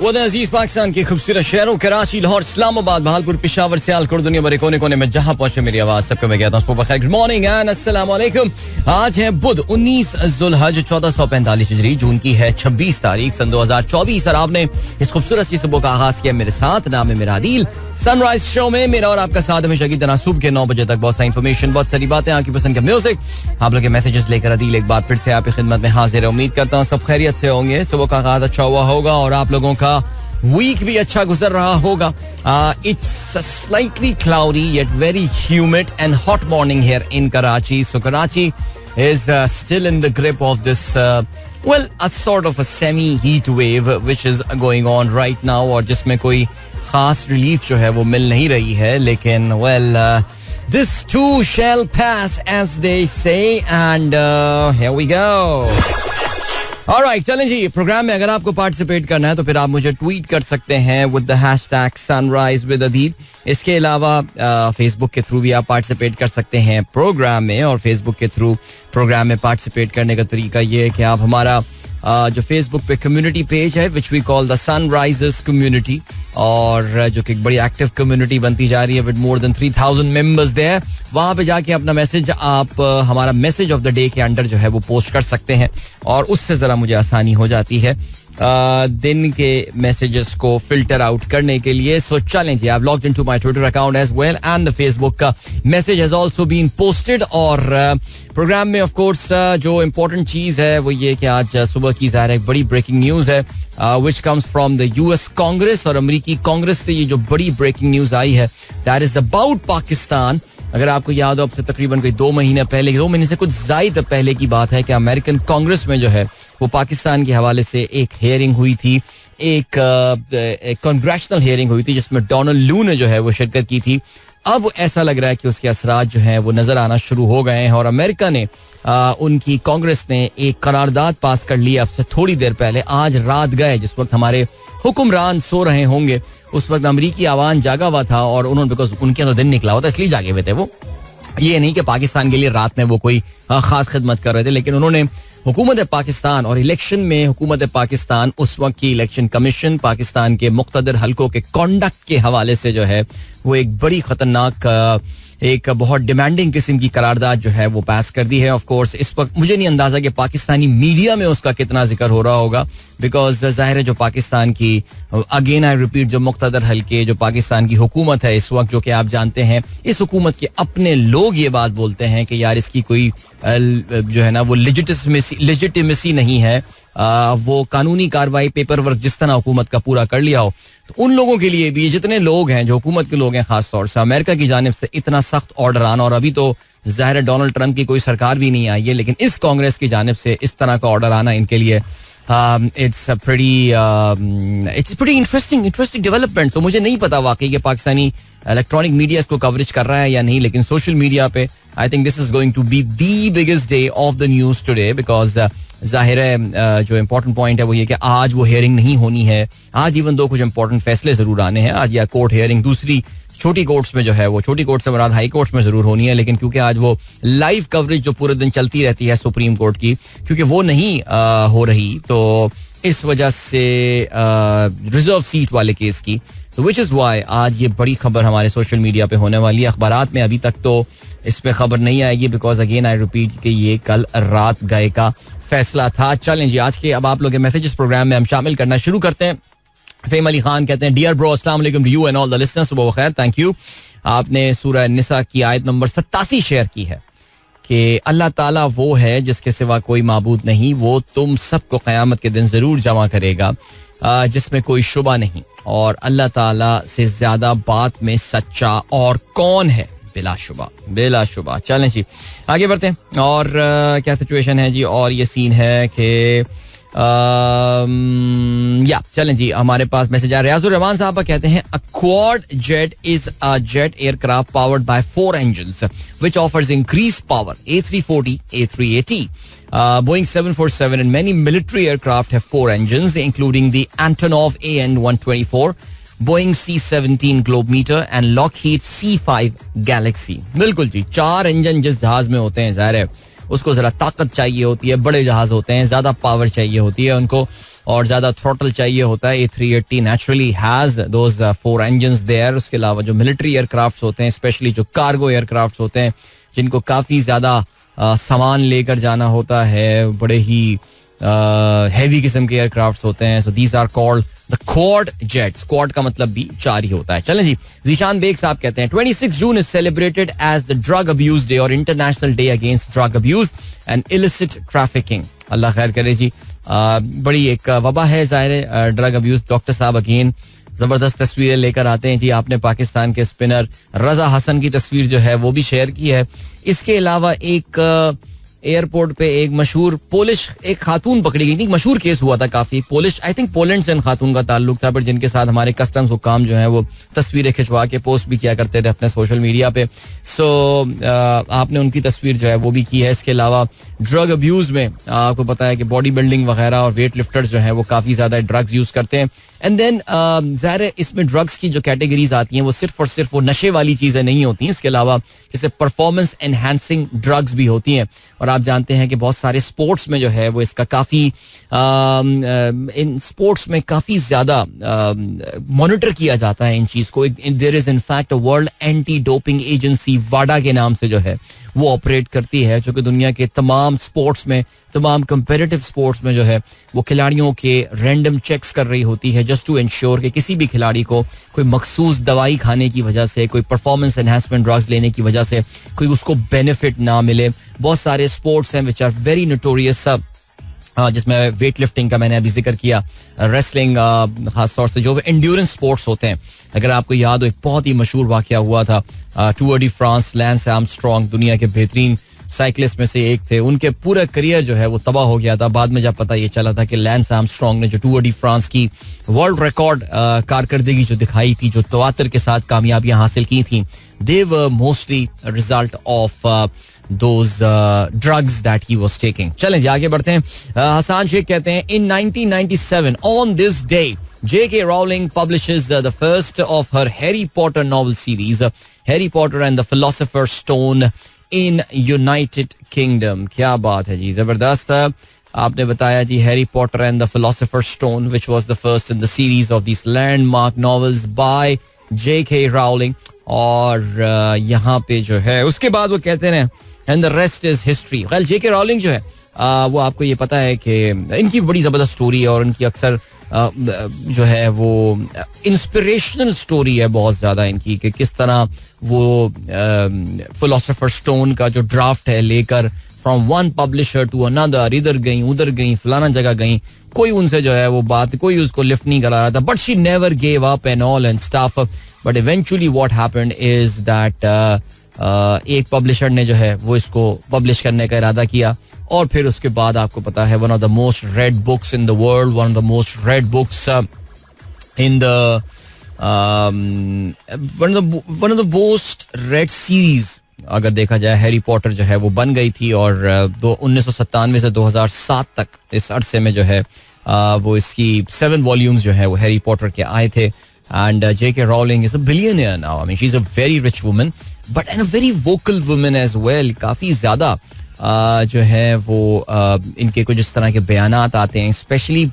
अजीज पाकिस्तान के खूबसूरत शहरों कराची, लाहौर, इस्लामाबाद, भालपुर, पेशावर, सियालकोट, दुनिया भर कोने कोने में जहां पहुंचे मेरी आवाज सबको मैं कहता हूं गुड मॉर्निंग एंड अस्सलाम वालेकुम। आज है बुध 19 जुल्हज 1445 हिजरी, जून की है 26 तारीख सन 2024 और आपने इस खूबसूरत सी सुबह का आगाज किया मेरे साथ। नाम है मेरा आदिल। सनराइज शो में मेरा और आपका साथ हमेशा की तरह सुबह के 9 बजे तक बहुत सारी इन्फॉर्मेशन, बहुत सारी बातें, आपकी पसंद का म्यूजिक, आप लोग के मैसेजेस लेकर आदिल एक बार फिर से आपकी खिदमत में हाजिर है। उम्मीद करता हूँ सब खैरियत से होंगे, सुबह का आगाज अच्छा हुआ होगा और आप लोगों का वीक भी अच्छा गुजर रहा होगा। It's slightly cloudy yet very humid and hot morning here in Karachi. So Karachi is still in the grip of this a sort of a semi heat wave which is going on right now और जिसमें कोई खास relief जो है वो मिल नहीं रही है, लेकिन this too shall pass as they say and here we go. Alright, चलें जी, प्रोग्राम में अगर आपको पार्टिसिपेट करना है तो फिर आप मुझे ट्वीट कर सकते हैं with the hashtag sunrise with Adib. इसके अलावा फेसबुक के थ्रू भी आप पार्टिसिपेट कर सकते हैं प्रोग्राम में, और फेसबुक के थ्रू प्रोग्राम में पार्टिसिपेट करने का तरीका ये है कि आप हमारा जो फेसबुक पे कम्युनिटी पेज है which we call the Sunrisers community, और जो कि एक बड़ी एक्टिव कम्युनिटी बनती जा रही है with more than 3000 members there, वहां पे जाके अपना मैसेज आप हमारा मैसेज ऑफ द डे के अंडर जो है वो पोस्ट कर सकते हैं और उससे जरा मुझे आसानी हो जाती है दिन के मैसेजेस को फिल्टर आउट करने के लिए. सो चलें जी, I have logged into my Twitter account as well and the Facebook का message has also been posted. और प्रोग्राम में ऑफ कोर्स जो इम्पोर्टेंट चीज है वो ये कि आज सुबह की ज़ाहिर एक बड़ी ब्रेकिंग न्यूज है which comes from the US Congress, और अमेरिकी कांग्रेस से ये जो बड़ी ब्रेकिंग न्यूज आई है दैट इज अबाउट पाकिस्तान. अगर आपको याद हो, अब से तकरीबन कोई 2 महीने से कुछ ज्यादा पहले की बात है कि अमेरिकन कांग्रेस में जो है वो पाकिस्तान के हवाले से एक हियरिंग हुई थी, एक कांग्रेशनल हियरिंग हुई थी जिसमें डोनाल्ड लू ने जो है वो शिरकत की थी. अब ऐसा लग रहा है कि उसके असरात जो हैं वो नजर आना शुरू हो गए हैं और अमेरिका ने उनकी कांग्रेस ने एक करारदाद पास कर ली अब से थोड़ी देर पहले. आज रात गए, जिस वक्त हमारे हुक्मरान सो रहे होंगे उस वक्त अमरीकी आवाम जागा हुआ था और उन्होंने, बिकॉज उनके तो दिन निकला हुआ था इसलिए जागे हुए थे वो, ये नहीं कि पाकिस्तान के लिए रात में वो कोई खास खिदमत कर रहे थे, लेकिन उन्होंने हुकूमत पाकिस्तान और इलेक्शन में हुकूमत पाकिस्तान, उस वक्त की इलेक्शन कमीशन, पाकिस्तान के मुख्तदर हलकों के कॉन्डक्ट के हवाले से जो है वो एक बड़ी खतरनाक, एक बहुत डिमांडिंग किस्म की करारदाद जो है वो पास कर दी है. ऑफ कोर्स इस वक्त मुझे नहीं अंदाजा कि पाकिस्तानी मीडिया में उसका कितना जिक्र हो रहा होगा, बिकॉज जाहिर है जो पाकिस्तान की, अगेन आई रिपीट, जो मुख्तदर हल्के, जो पाकिस्तान की हुकूमत है इस वक्त, जो कि आप जानते हैं इस हुकूमत के अपने लोग ये बात बोलते हैं कि यार इसकी कोई जो है ना वो लेजिटिमेसी नहीं है, वो कानूनी कार्रवाई, पेपर वर्क जिस तरह हुकूमत का पूरा कर लिया हो. तो उन लोगों के लिए भी, जितने लोग हैं जो हुकूमत के लोग हैं, खास तौर से अमेरिका की जानिब से इतना सख्त ऑर्डर आना, और अभी तो ज़ाहिर है डोनाल्ड ट्रंप की कोई सरकार भी नहीं आई है, लेकिन इस कांग्रेस की जानिब से इस तरह का ऑर्डर आना इनके लिए इट्स प्रीटी इंटरेस्टिंग डेवलपमेंट. तो मुझे नहीं पता वाकई कि पाकिस्तानी इलेक्ट्रॉनिक मीडिया इसको कवरेज कर रहा है या नहीं, लेकिन सोशल मीडिया पे I think this is going to be the biggest day of the news today, because जाहिर है जो इम्पोर्टेंट पॉइंट है वो ये कि आज वो हियरिंग नहीं होनी है. आज इवन दो कुछ इंपॉर्टेंट फैसले जरूर आने हैं आज, या कोर्ट हियरिंग दूसरी छोटी कोर्ट्स में जो है वो, छोटी कोर्ट से मुराद हाई कोर्ट्स में जरूर होनी है, लेकिन क्योंकि आज वो लाइव कवरेज जो पूरे दिन चलती रहती है सुप्रीम कोर्ट की, क्योंकि वो नहीं हो रही, तो इस वजह से रिजर्व सीट वाले केस की, तो विच इज वाई आज ये बड़ी खबर हमारे सोशल मीडिया पे होने वाली है. अखबारात में अभी तक तो इस पे खबर नहीं आएगी, बिकॉज अगेन आई रिपीट कि ये कल रात गए का फैसला था. चलें जी, आज के अब आप लोग के मैसेजेस प्रोग्राम में हम शामिल करना शुरू करते हैं. फेम अली खान कहते हैं, डियर ब्रो, अस्सलाम वालेकुम to you and all the listeners, सुबह खैर, थैंक यू. आपने सूरह निसा की आयत नंबर 87 शेयर की है कि अल्लाह ताला वो है जिसके सिवा कोई माबूद नहीं, वो तुम सबको क़यामत के दिन जरूर जमा करेगा, जिसमें कोई शुबा नहीं, और अल्लाह ताला से ज्यादा बात में सच्चा और कौन है, बिलाशुबा. चलें जी आगे बढ़ते हैं. और क्या सिचुएशन है जी, और ये सीन है कि या चलें जी, हमारे पास मैसेज आ रहा है. रियाजुर रहमान साहब कहते हैं, a quad jet is a jet aircraft powered by 4 engines which offers increased power. A340, A380, Boeing 747 and many military aircraft have 4 engines including the Antonov AN-124, Boeing C-17 Globemeter and Lockheed C-5 Galaxy. बिल्कुल जी, 4 engine जिस जहाज में होते हैं जाहिर है उसको जरा ताकत चाहिए होती है, बड़े जहाज होते हैं, ज्यादा पावर चाहिए होती है उनको, और ज़्यादा थ्रोटल चाहिए होता है. A380 naturally has those 4 engines there. उसके अलावा जो मिलिट्री एयरक्राफ्ट होते हैं, स्पेशली जो कार्गो एयरक्राफ्ट होते हैं, जिनको काफ़ी ज़्यादा सामान लेकर जाना होता है, बड़े ही हैवी किस्म के एयरक्राफ्ट होते हैं. So these are called the quad jets. Quad का मतलब भी 4 ही होता है. चलें जी, जीशान बेग साहब कहते हैं 26 June is celebrated as the drug abuse day और international day against drug abuse and illicit trafficking. अल्लाह खैर करे जी. बड़ी एक वबा है ज़ाहिर है ड्रग अब्यूज. डॉक्टर साहब अगेन जबरदस्त तस्वीरें लेकर आते हैं जी. आपने पाकिस्तान के स्पिनर रजा हसन की तस्वीर जो है वो भी शेयर की है. इसके अलावा एक एयरपोर्ट पे एक मशहूर पोलिश एक खातून पकड़ी गई थी. मशहूर केस हुआ था काफी. पोलिश, आई थिंक पोलैंड से खातून का ताल्लुक था, बट जिनके साथ हमारे कस्टम्स हुकाम जो है वो तस्वीरें खिंचवा के पोस्ट भी किया करते थे अपने सोशल मीडिया पे. सो आपने उनकी तस्वीर जो है वो भी की है. इसके अलावा ड्रग अब्यूज में आपको पता है कि बॉडी बिल्डिंग वगैरह और वेट लिफ्टर्स जो है वो काफी ज्यादा ड्रग्स यूज करते हैं. एंड देन ज़ाहिर है इसमें ड्रग्स की जो कैटेगरीज आती हैं वो सिर्फ और सिर्फ वो नशे वाली चीजें नहीं होती हैं. इसके अलावा जैसे परफॉर्मेंस एनहांसिंग ड्रग्स भी होती हैं. और आप जानते हैं कि बहुत सारे स्पोर्ट्स में जो है वो इसका काफी इन स्पोर्ट्स में काफी ज्यादा मॉनिटर किया जाता है इन चीज को. There is in fact a world anti doping agency वाडा के नाम से जो है वो ऑपरेट करती है, जो कि दुनिया के तमाम स्पोर्ट्स में, तमाम कंपेटिटिव स्पोर्ट्स में जो है वो खिलाड़ियों के रैंडम चेक्स कर रही होती है जस्ट टू इंश्योर कि किसी भी खिलाड़ी को कोई मखसूस दवाई खाने की वजह से, कोई परफॉर्मेंस एनहांसमेंट ड्रग्स लेने की वजह से कोई उसको बेनिफिट ना मिले. बहुत सारे स्पोर्ट्स हैं विच आर वेरी नोटोरियस, जिसमें वेट लिफ्टिंग का मैंने अभी जिक्र किया, रेसलिंग, खास तौर से जो एंड्योरेंस स्पोर्ट्स होते हैं. अगर आपको याद हो, एक बहुत ही मशहूर वाकया हुआ था Tour de France. Lens Armstrong दुनिया के बेहतरीन साइकिलिस्ट में से एक थे. उनके पूरा करियर जो है वो तबाह हो गया था. बाद में जब पता ये चला था कि लैंस आर्मस्ट्रॉन्ग ने जो टूर डी फ्रांस की वर्ल्ड रिकॉर्ड कारकर्दगी जो दिखाई थी, जो तवातर के साथ कामयाबियां हासिल की थी, they were mostly result of those drugs that he was taking. चलें जी आगे बढ़ते हैं. हसान शेख कहते हैं in 1997 on this day J.K. Rowling publishes the first of her Harry Potter novel series, Harry Potter and the Philosopher's Stone in United Kingdom. क्या बात है जी, जबरदस्त. आपने बताया जी Harry Potter and the philosopher's stone which was the first in the series of these landmark novels by J.K. Rowling. और यहाँ पे जो है उसके बाद वो कहते हैं and the rest is history. खैर जेके रॉलिंग जो है वो आपको ये पता है कि इनकी बड़ी ज़बरदस्त स्टोरी है और इनकी अक्सर जो है वो इंस्पिरेशनल स्टोरी है बहुत ज़्यादा इनकी, कि किस तरह वो फिलोसोफर स्टोन का जो ड्राफ्ट है लेकर from one publisher to another, इधर गई उधर गई फलाना जगह गई, कोई उनसे जो है वो बात, कोई उसको लिफ्ट नहीं करा रहा था, but she never gave up and all and stuff. But eventually what happened is that एक पब्लिशर ने जो है वो इसको पब्लिश करने का इरादा किया और फिर उसके बाद आपको पता है one of the most red books in the world, one of the most red books in the one of the most red series अगर देखा जाए हैरी पॉटर जो है वो बन गई थी. और 1997 से 2007 तक इस अरसे में जो है वो इसकी 7 वॉल्यूम्स जो है वो हैरी पॉटर के आए थे. And J.K. Rowling is a billionaire now. I mean, she's a very rich woman, but and a very vocal woman as well. काफी ज्यादा जो है वो इनके कुछ इस तरह के बयानात आते हैं, स्पेशली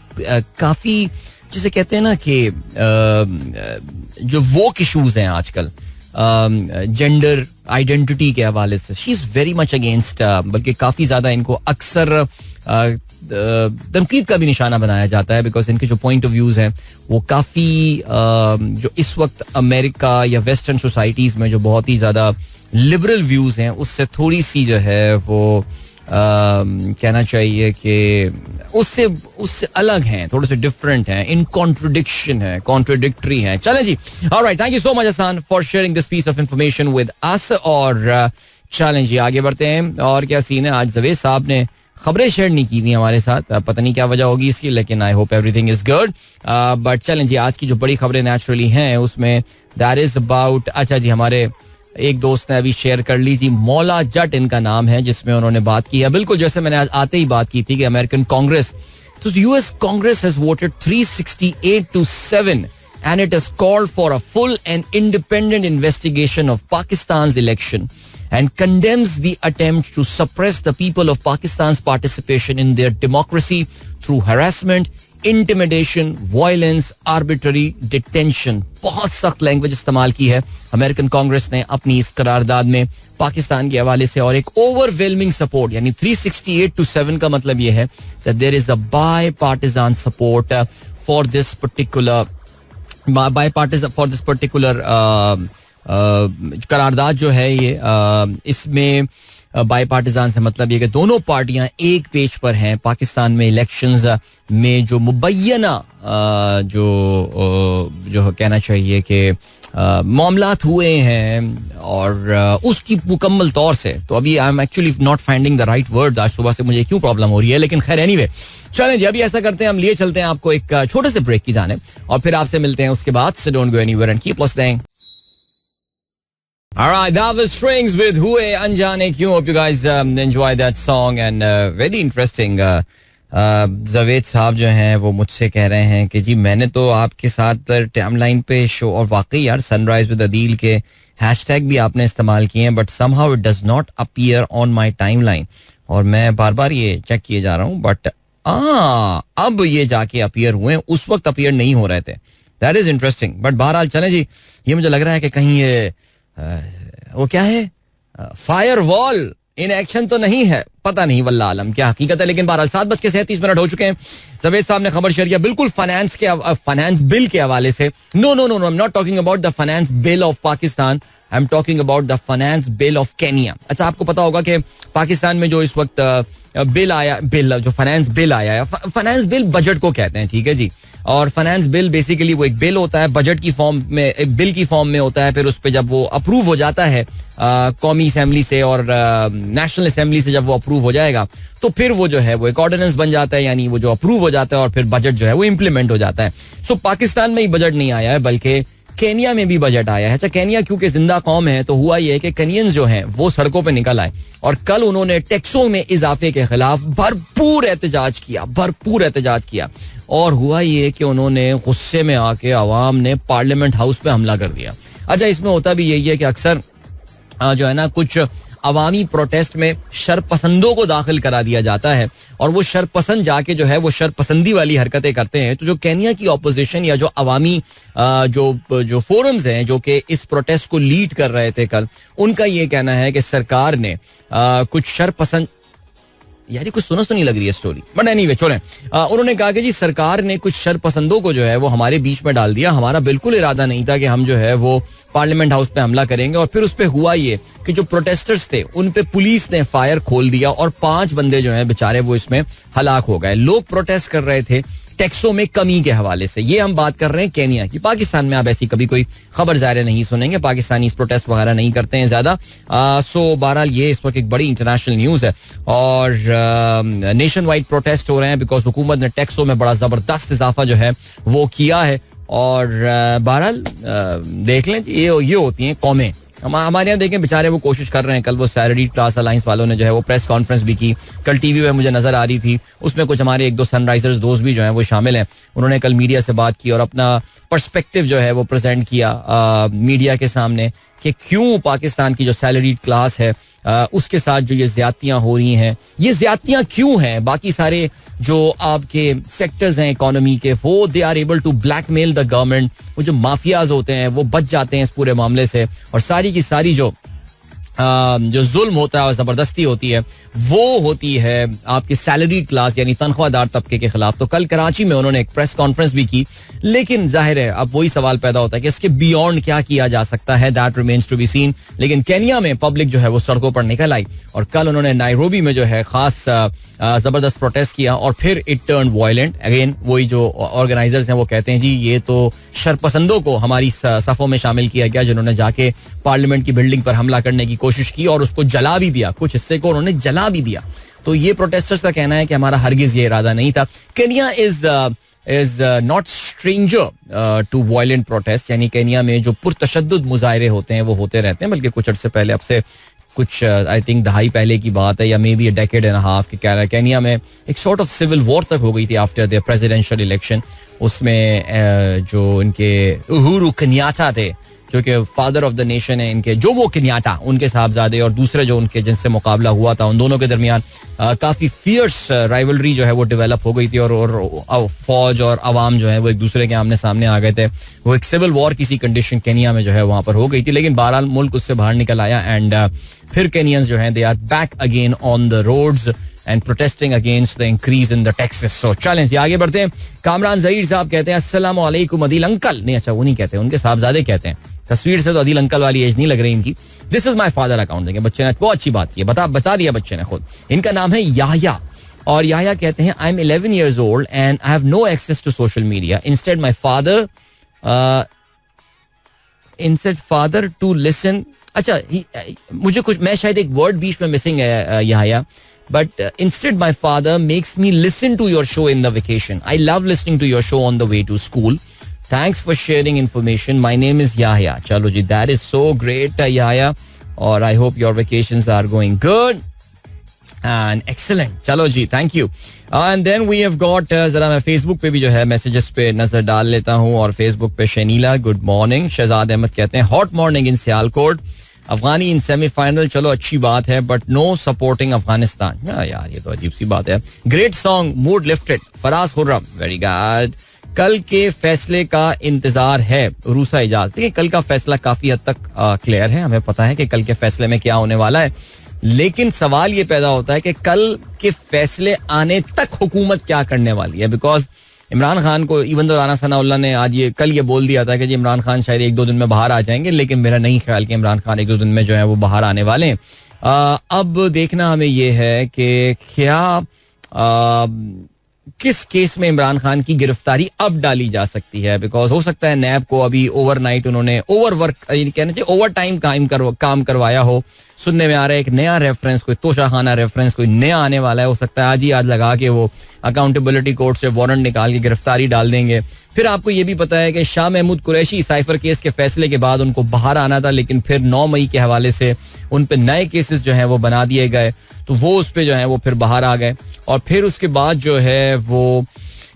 काफी जिसे कहते हैं ना कि जो वोक इश्यूज हैं आजकल जेंडर आइडेंटिटी के हवाले से, she is very much against, बल्कि काफी ज्यादा इनको अक्सर तनकीद का भी निशाना बनाया जाता है, बिकॉज इनके जो पॉइंट ऑफ व्यूज हैं वो काफी जो इस वक्त अमेरिका या वेस्टर्न सोसाइटीज में जो बहुत ही ज्यादा लिबरल व्यूज हैं उससे थोड़ी सी जो है वो कहना चाहिए कि उससे अलग हैं, थोड़े से डिफरेंट हैं, इन कॉन्ट्रडिक्शन है, कॉन्ट्रडिक्टरी हैं. चलें जी, alright, thank you so much Hassan for sharing this piece of information with us. और चलें जी आगे बढ़ते हैं. और क्या सीन है, आज जवेद साहब ने खबरें शेयर नहीं की हुई हमारे साथ, पता नहीं क्या वजह होगी इसकी, लेकिन I hope everything is good. But चलें जी, आज की जो बड़ी खबरें नेचुरली हैं उसमें दैट इज अबाउट, अच्छा जी हमारे एक दोस्त ने अभी शेयर कर ली जी, मौला जट इनका नाम है, जिसमें उन्होंने बात की है बिल्कुल जैसे मैंने आज आते ही बात की थी कि अमेरिकन कांग्रेस, तो US Congress has voted 368-7 and it has called for a full and independent investigation of Pakistan's election and condemns the attempt to suppress the people of Pakistan's participation in their democracy through harassment, intimidation, violence, arbitrary detention, बहुत सख्त language इस्तेमाल की है American Congress ने अपनी इस करारदाद में पाकिस्तान के हवाले से. और एक ओवरवेलमिंग सपोर्ट, यानी 368-7 का मतलब ये है that there is a bipartisan support for this particular करारदाद जो है ये, इसमें बाईपार्टिजान से मतलब ये कि दोनों पार्टियां एक पेज पर हैं. पाकिस्तान में इलेक्शंस में जो मुबैना जो कहना चाहिए कि मामलात हुए हैं और उसकी मुकम्मल तौर से, तो अभी I am actually not finding the right word, आज सुबह से मुझे क्यों प्रॉब्लम हो रही है, लेकिन खैर एनीवे चलें जी. अभी ऐसा करते हैं, हम लिए चलते हैं आपको एक छोटे से ब्रेक की जाने और फिर आपसे मिलते हैं उसके बाद. So don't go anywhere and keep listening. Alright, that was Strings with Hue Anjane Kyun. Hope you guys enjoy that song and very interesting. Javed साहब जो हैं वो मुझसे कह रहे हैं कि जी मैंने तो आपके साथ टाइमलाइन पे शो, और वाकई यार सनराइज विद अदील के हैशटैग भी आपने इस्तेमाल किए हैं, but somehow it does not appear on my timeline. और मैं बार बार ये चेक किए जा रहा हूँ, बट अब ये जाके अपीयर हुए, उस वक्त अपीयर नहीं हो रहे थे. That is interesting. बट बहरहाल चलें जी, ये मुझे लग रहा है कि कहीं ये वो क्या है, फायर वॉल इन एक्शन तो नहीं है, पता नहीं वल्लाह आलम क्या हकीकत है. लेकिन बहरहाल 7:37 हो चुके हैं. जावेद साहब ने खबर शेयर किया बिल्कुल फाइनेंस बिल के हवाले से. No no no no, I am not talking about the finance bill of Pakistan, I am talking about the finance bill of Kenya. अच्छा, आपको पता होगा कि पाकिस्तान में जो इस वक्त जो फाइनेंस बिल आया है, फाइनेंस बिल बजट को कहते हैं, ठीक है जी. और फाइनेंस बिल बेसिकली वो एक बिल होता है, बजट की फॉर्म में, एक बिल की फॉर्म में होता है. फिर उस पर जब वो अप्रूव हो जाता है कौमी असेंबली से और नेशनल असेंबली से, जब वो अप्रूव हो जाएगा तो फिर वो जो है वो एक ऑर्डिनेंस बन जाता है, यानी वो जो अप्रूव हो जाता है और फिर बजट जो है वो इम्प्लीमेंट हो जाता है. सो पाकिस्तान में ही बजट नहीं आया है, बल्कि केनिया में भी बजट आया है. अच्छा, केनिया क्योंकि जिंदा कौम है, तो हुआ ये कि केनियंस जो हैं वो सड़कों पे निकल आए और कल उन्होंने टैक्सों में इजाफे के खिलाफ भरपूर एहतजाज किया. और हुआ ये कि उन्होंने गुस्से में आके अवाम ने पार्लियामेंट हाउस पे हमला कर दिया. अच्छा, इसमें होता भी यही है कि अक्सर जो है ना, कुछ अवामी प्रोटेस्ट में शरपसंदों को दाखिल करा दिया जाता है और वो शरपसंद जाके जो है वो शरपसंदी वाली हरकतें करते हैं. तो जो केनिया की ऑपोजिशन या जो अवामी जो फोरम्स हैं जो कि इस प्रोटेस्ट को लीड कर रहे थे कल, उनका ये कहना है कि सरकार ने कुछ शरपसंद, यार कुछ सुनी लग रही है स्टोरी, बट एनीवे छोड़ें. उन्होंने कहा कि जी सरकार ने कुछ शरपसंदों को जो है वो हमारे बीच में डाल दिया. हमारा बिल्कुल इरादा नहीं था कि हम जो है वो पार्लियामेंट हाउस पे हमला करेंगे. और फिर उस पे हुआ ये कि जो प्रोटेस्टर्स थे उन पे पुलिस ने फायर खोल दिया और 5 बंदे जो हैं बेचारे वो इसमें हलाक हो गए. लोग प्रोटेस्ट कर रहे थे टैक्सों में कमी के हवाले से. ये हम बात कर रहे हैं केनिया की. पाकिस्तान में आप ऐसी कभी कोई खबर ज़ाहिर नहीं सुनेंगे, पाकिस्तानी इस प्रोटेस्ट वगैरह नहीं करते हैं ज्यादा. सो बहरहाल ये इस वक्त एक बड़ी इंटरनेशनल न्यूज़ है और नेशन वाइड प्रोटेस्ट हो रहे हैं बिकॉज हुकूमत ने टैक्सों में बड़ा जबरदस्त इजाफा जो है वो किया है. और बहरहाल देख लें ये होती हैं कौमें. हमारे यहाँ देखें बेचारे वो कोशिश कर रहे हैं. कल वो सैलरी क्लास अलायंस वालों ने जो है वो प्रेस कॉन्फ्रेंस भी की, कल टीवी पे मुझे नजर आ रही थी. उसमें कुछ हमारे 1-2 सनराइजर्स दोस्त भी जो हैं वो शामिल हैं. उन्होंने कल मीडिया से बात की और अपना पर्सपेक्टिव जो है वो प्रेजेंट किया मीडिया के सामने कि क्यों पाकिस्तान की जो सैलरी क्लास है उसके साथ जो ये ज्यादतियां हो रही हैं, ये ज्यादतियां क्यों हैं. बाकी सारे जो आपके सेक्टर्स हैं इकोनॉमी के, वो they are able to blackmail the government. वो जो माफियाज होते हैं वो बच जाते हैं इस पूरे मामले से और सारी की सारी जो जुल्म होता है और जबरदस्ती होती है वो होती है आपकी सैलरी क्लास यानी तनख्वाहदार तबके के खिलाफ. तो कल कराची में उन्होंने एक प्रेस कॉन्फ्रेंस भी की, लेकिन जाहिर है अब वही सवाल पैदा होता है कि इसके बियॉन्ड क्या किया जा सकता है. That remains to be seen. लेकिन केनिया में पब्लिक जो है वो सड़कों पर निकल आई और कल उन्होंने नायरोबी में जो है खास जबरदस्त प्रोटेस्ट किया और फिर इट टर्न वायलेंट अगेन. वही जो ऑर्गेनाइजर्स हैं वो कहते हैं जी ये तो शरपसंदों को हमारी सफों में शामिल किया गया जिन्होंने जाके पार्लियामेंट की बिल्डिंग पर हमला करने की कोशिश की और उसको जला भी दिया, कुछ हिस्से को उन्होंने जला भी दिया. तो ये प्रोटेस्टर्स का कहना है कि हमारा हरगिज ये इरादा नहीं था. Kenya is not stranger to violent protest. यानी केनिया में जो पुरतशद्दुद मुजाहरे होते हैं वो होते रहते हैं. बल्कि कुछ अर्से पहले, अब से कुछ आई थिंक दहाई पहले की बात है या may be decade and half की केनिया में एक सॉर्ट ऑफ सिविल वॉर तक हो गई थी आफ्टर द प्रेसिडेंशियल इलेक्शन. उसमें जो इनके उहुरु केन्याटा थे जो कि फादर ऑफ द नेशन है इनके, जो वो केन्याटा उनके साहबजादे और दूसरे जो उनके जिनसे मुकाबला हुआ था, उन दोनों के दरमियान काफ़ी फियर्स राइवलरी जो है वो डेवलप हो गई थी और फौज और अवाम जो है वो एक दूसरे के आमने सामने आ गए थे. वो एक सिविल वॉर किसी कंडीशन केनिया में जो है वहाँ पर हो गई थी, लेकिन बहरहाल मुल्क उससे बाहर निकल आया एंड फिर केनियंस जो हैं they are back again on the roads and protesting against the increase in the taxes. So challenge. आगे बढ़ते हैं. कामरान जहीर साहब कहते हैं अस्सलामु अलैकुम अदील अंकल. नहीं, अच्छा वो नहीं कहते, उनके साहबजादे कहते हैं. तस्वीर से तो अदील अंकल वाली एज नहीं लग रही इनकी. This is my father account देंगे बच्चे ने, बहुत अच्छी बात की, बता दिया बच्चे ने खुद. इनका नाम है याह्या और याह्या कहते हैं I am 11 years old and I have no access to social media. Instead my father to listen. अच्छा मुझे कुछ, मैं शायद एक वर्ड बीच में मिसिंग है Yahya. But instead my father makes me listen to your show in the vacation. I love listening to your show on the way to school. Thanks for sharing information. My name is Yahya. Chalo ji, that is so great Yahya. Or I hope your vacations are going good and excellent. Chalo ji, thank you. And then we have got जरा मैं Facebook पे भी जो है messages पे नजर डाल लेता हूँ. और Facebook पे शनीला गुड मॉर्निंग. शहजाद अहमद कहते हैं हॉट मॉर्निंग इन सियालकोट. अफगानी इन सेमीफाइनल, चलो अच्छी बात है बट नो सपोर्टिंग अफगानिस्तान. यार ये तो अजीब सी बात है. Great song, mood lifted. Faraz Khurram, very good. कल के फैसले का इंतजार है. रूसा इजाज. देखिए कल का फैसला काफी हद तक क्लियर है, हमें पता है कि कल के फैसले में क्या होने वाला है, लेकिन सवाल ये पैदा होता है कि कल के फैसले आने तक हुकूमत क्या करने वाली है. बिकॉज इमरान खान को इवन तो राना सनाउल्लाह ने आज कल ये बोल दिया था कि जी इमरान खान शायद 1-2 दिन में बाहर आ जाएंगे, लेकिन मेरा नहीं ख्याल कि इमरान खान 1-2 दिन में जो है वो बाहर आने वाले हैं. अब देखना हमें ये है कि क्या किस केस में इमरान खान की गिरफ्तारी अब डाली जा सकती है. बिकॉज हो सकता है नैब को अभी ओवरनाइट उन्होंने ओवरवर्क कहना चाहिए ओवर टाइम काम करवाया हो. सुनने में आ रहा है एक नया रेफरेंस, कोई तोशाखाना रेफरेंस कोई नया आने वाला है. हो सकता है आज लगा के वो अकाउंटेबिलिटी कोर्ट से वारंट निकाल के गिरफ्तारी डाल देंगे. फिर आपको ये भी पता है कि शाह महमूद कुरैशी साइफर केस के फैसले के बाद उनको बाहर आना था, लेकिन फिर 9 मई के हवाले से उन पे नए केसेस जो हैं वो बना दिए गए, तो वो उस पे जो है वो फिर बाहर आ गए. और फिर उसके बाद जो है वो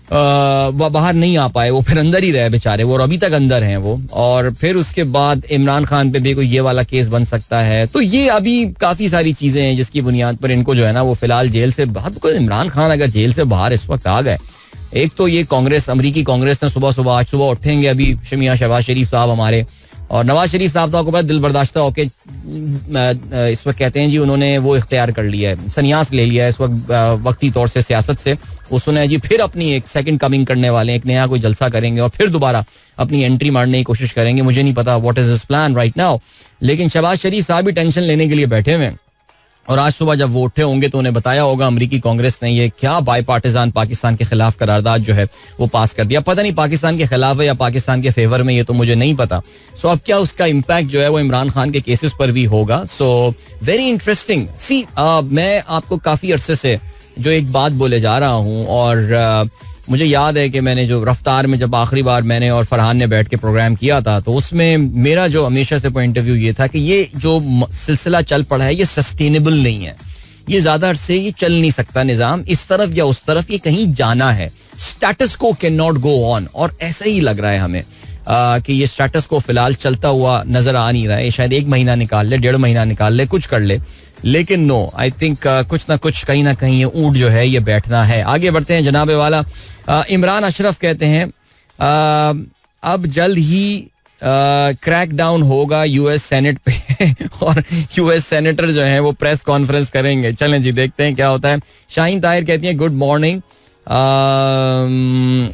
बाहर नहीं आ पाए, वो फिर अंदर ही रहे बेचारे, वो अभी तक अंदर हैं वो. और फिर उसके बाद इमरान खान पे भी कोई ये वाला केस बन सकता है. तो ये अभी काफी सारी चीजें हैं जिसकी बुनियाद पर इनको जो है ना वो फिलहाल जेल से बाहर. बिकॉज इमरान खान अगर जेल से बाहर इस वक्त आ गए, एक तो ये कांग्रेस, अमरीकी कांग्रेस ने आज सुबह उठेंगे अभी मियां शहबाज शरीफ साहब हमारे, और नवाज शरीफ साहब तो आपको पता दिल बर्दाश्ता होके इस वक्त कहते हैं जी उन्होंने वो इख्तियार कर लिया है, संन्यास ले लिया है इस वक्त वक्ती तौर से सियासत से. वो सुना है जी फिर अपनी एक सेकंड कमिंग करने वाले हैं, एक नया कोई जलसा करेंगे और फिर दोबारा अपनी एंट्री मारने की कोशिश करेंगे. मुझे नहीं पता what is this plan right now, लेकिन शहबाज शरीफ साहब भी टेंशन लेने के लिए बैठे हुए हैं. और आज सुबह जब वो उठे होंगे तो उन्हें बताया होगा अमरीकी कांग्रेस ने ये क्या बाई पार्टिजान पाकिस्तान के खिलाफ करारदाद जो है वो पास कर दिया. पता नहीं पाकिस्तान के खिलाफ है या पाकिस्तान के फेवर में, ये तो मुझे नहीं पता. सो अब क्या उसका इम्पैक्ट जो है वो इमरान खान के केसेस पर भी होगा. So very interesting. सी मैं आपको काफी अरसे से जो एक बात बोले जा रहा हूँ, और मुझे याद है कि मैंने जो रफ्तार में जब आखिरी बार मैंने और फरहान ने बैठ के प्रोग्राम किया था, तो उसमें मेरा जो हमेशा से पॉइंट ऑफ व्यू ये था कि ये जो सिलसिला चल पड़ा है ये सस्टेनेबल नहीं है. ये ज्यादा अरसे ये चल नहीं सकता निजाम इस तरफ या उस तरफ, ये कहीं जाना है. स्टेटस को कैन नॉट गो ऑन, और ऐसा ही लग रहा है हमें कि ये स्टेटस को फिलहाल चलता हुआ नजर आ नहीं रहा है. शायद 1 महीना निकाल ले, 1.5 महीना निकाल ले, कुछ कर ले, लेकिन नो आई थिंक कुछ ना कुछ कहीं ना कहीं ये ऊंट जो है ये बैठना है. आगे बढ़ते हैं जनाबे वाला. इमरान अशरफ कहते हैं अब जल्द ही क्रैक डाउन होगा यूएस सेनेट पे और यूएस सेनेटर जो हैं वो प्रेस कॉन्फ्रेंस करेंगे. चलें जी देखते हैं क्या होता है. शाहीन ताहिर कहती हैं गुड मॉर्निंग.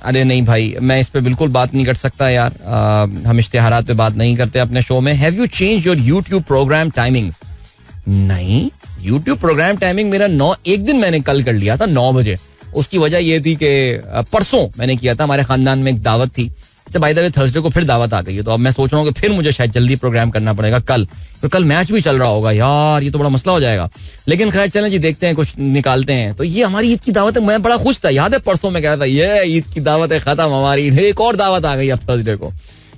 अरे नहीं भाई, मैं इस पे बिल्कुल बात नहीं कर सकता यार. हम इश्तिहारात पे बात नहीं करते अपने शो में. Have you change your YouTube program timings? नहीं, यूट्यूब प्रोग्राम टाइमिंग मेरा 9, एक दिन मैंने कल कर लिया था 9 बजे. उसकी वजह ये थी कि परसों मैंने किया था, हमारे खानदान में एक दावत थी. तो बाय द वे थर्सडे को फिर दावत आ गई है, तो अब मैं सोच रहा हूँ कि फिर मुझे शायद जल्दी प्रोग्राम करना पड़ेगा कल, तो कल मैच भी चल रहा होगा यार, ये तो बड़ा मसला हो जाएगा. लेकिन खैर चलें जी देखते हैं, कुछ निकालते हैं. तो ये हमारी ईद की दावत है, मैं बड़ा खुश था. याद है परसों में कहा था ये ईद की दावत है खत्म हमारी, एक और दावत आ गई अब थर्सडे को.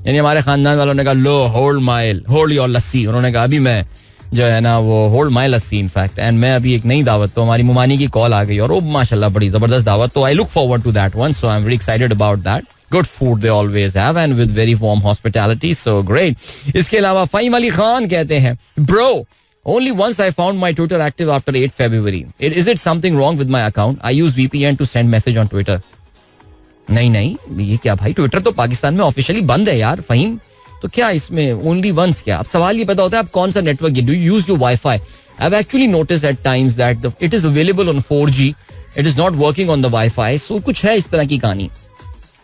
यानी हमारे खानदान वालों ने कहा लो होल्ड योर लस्सी. उन्होंने कहा अभी मैं जो है ना वो hold my lassi in fact, and मैं अभी एक नई दावत, तो हमारी मुमानी की कॉल आ गई और वो माशाल्लाह बड़ी जबरदस्त दावत. तो I look forward to that one, so I am very excited about that. Good food they always have and with very warm hospitality, so great. इसके अलावा फ़हीम अली खान कहते हैं, bro, only once I found my Twitter active after 8 February. Is it something wrong with my account? I use VPN to send message on Twitter. नहीं, ये क्या भाई, Twitter तो पाकिस्तान में ऑफिशियली बंद है यार फ़हीम, तो क्या इसमें ओनली वंस क्या? अब सवाल ये पता होता है आप कौन सा network, do you use your wifi? I have actually noticed at times that it is available on 4G, it is not working on the wifi, so कुछ है इस तरह की कहानी.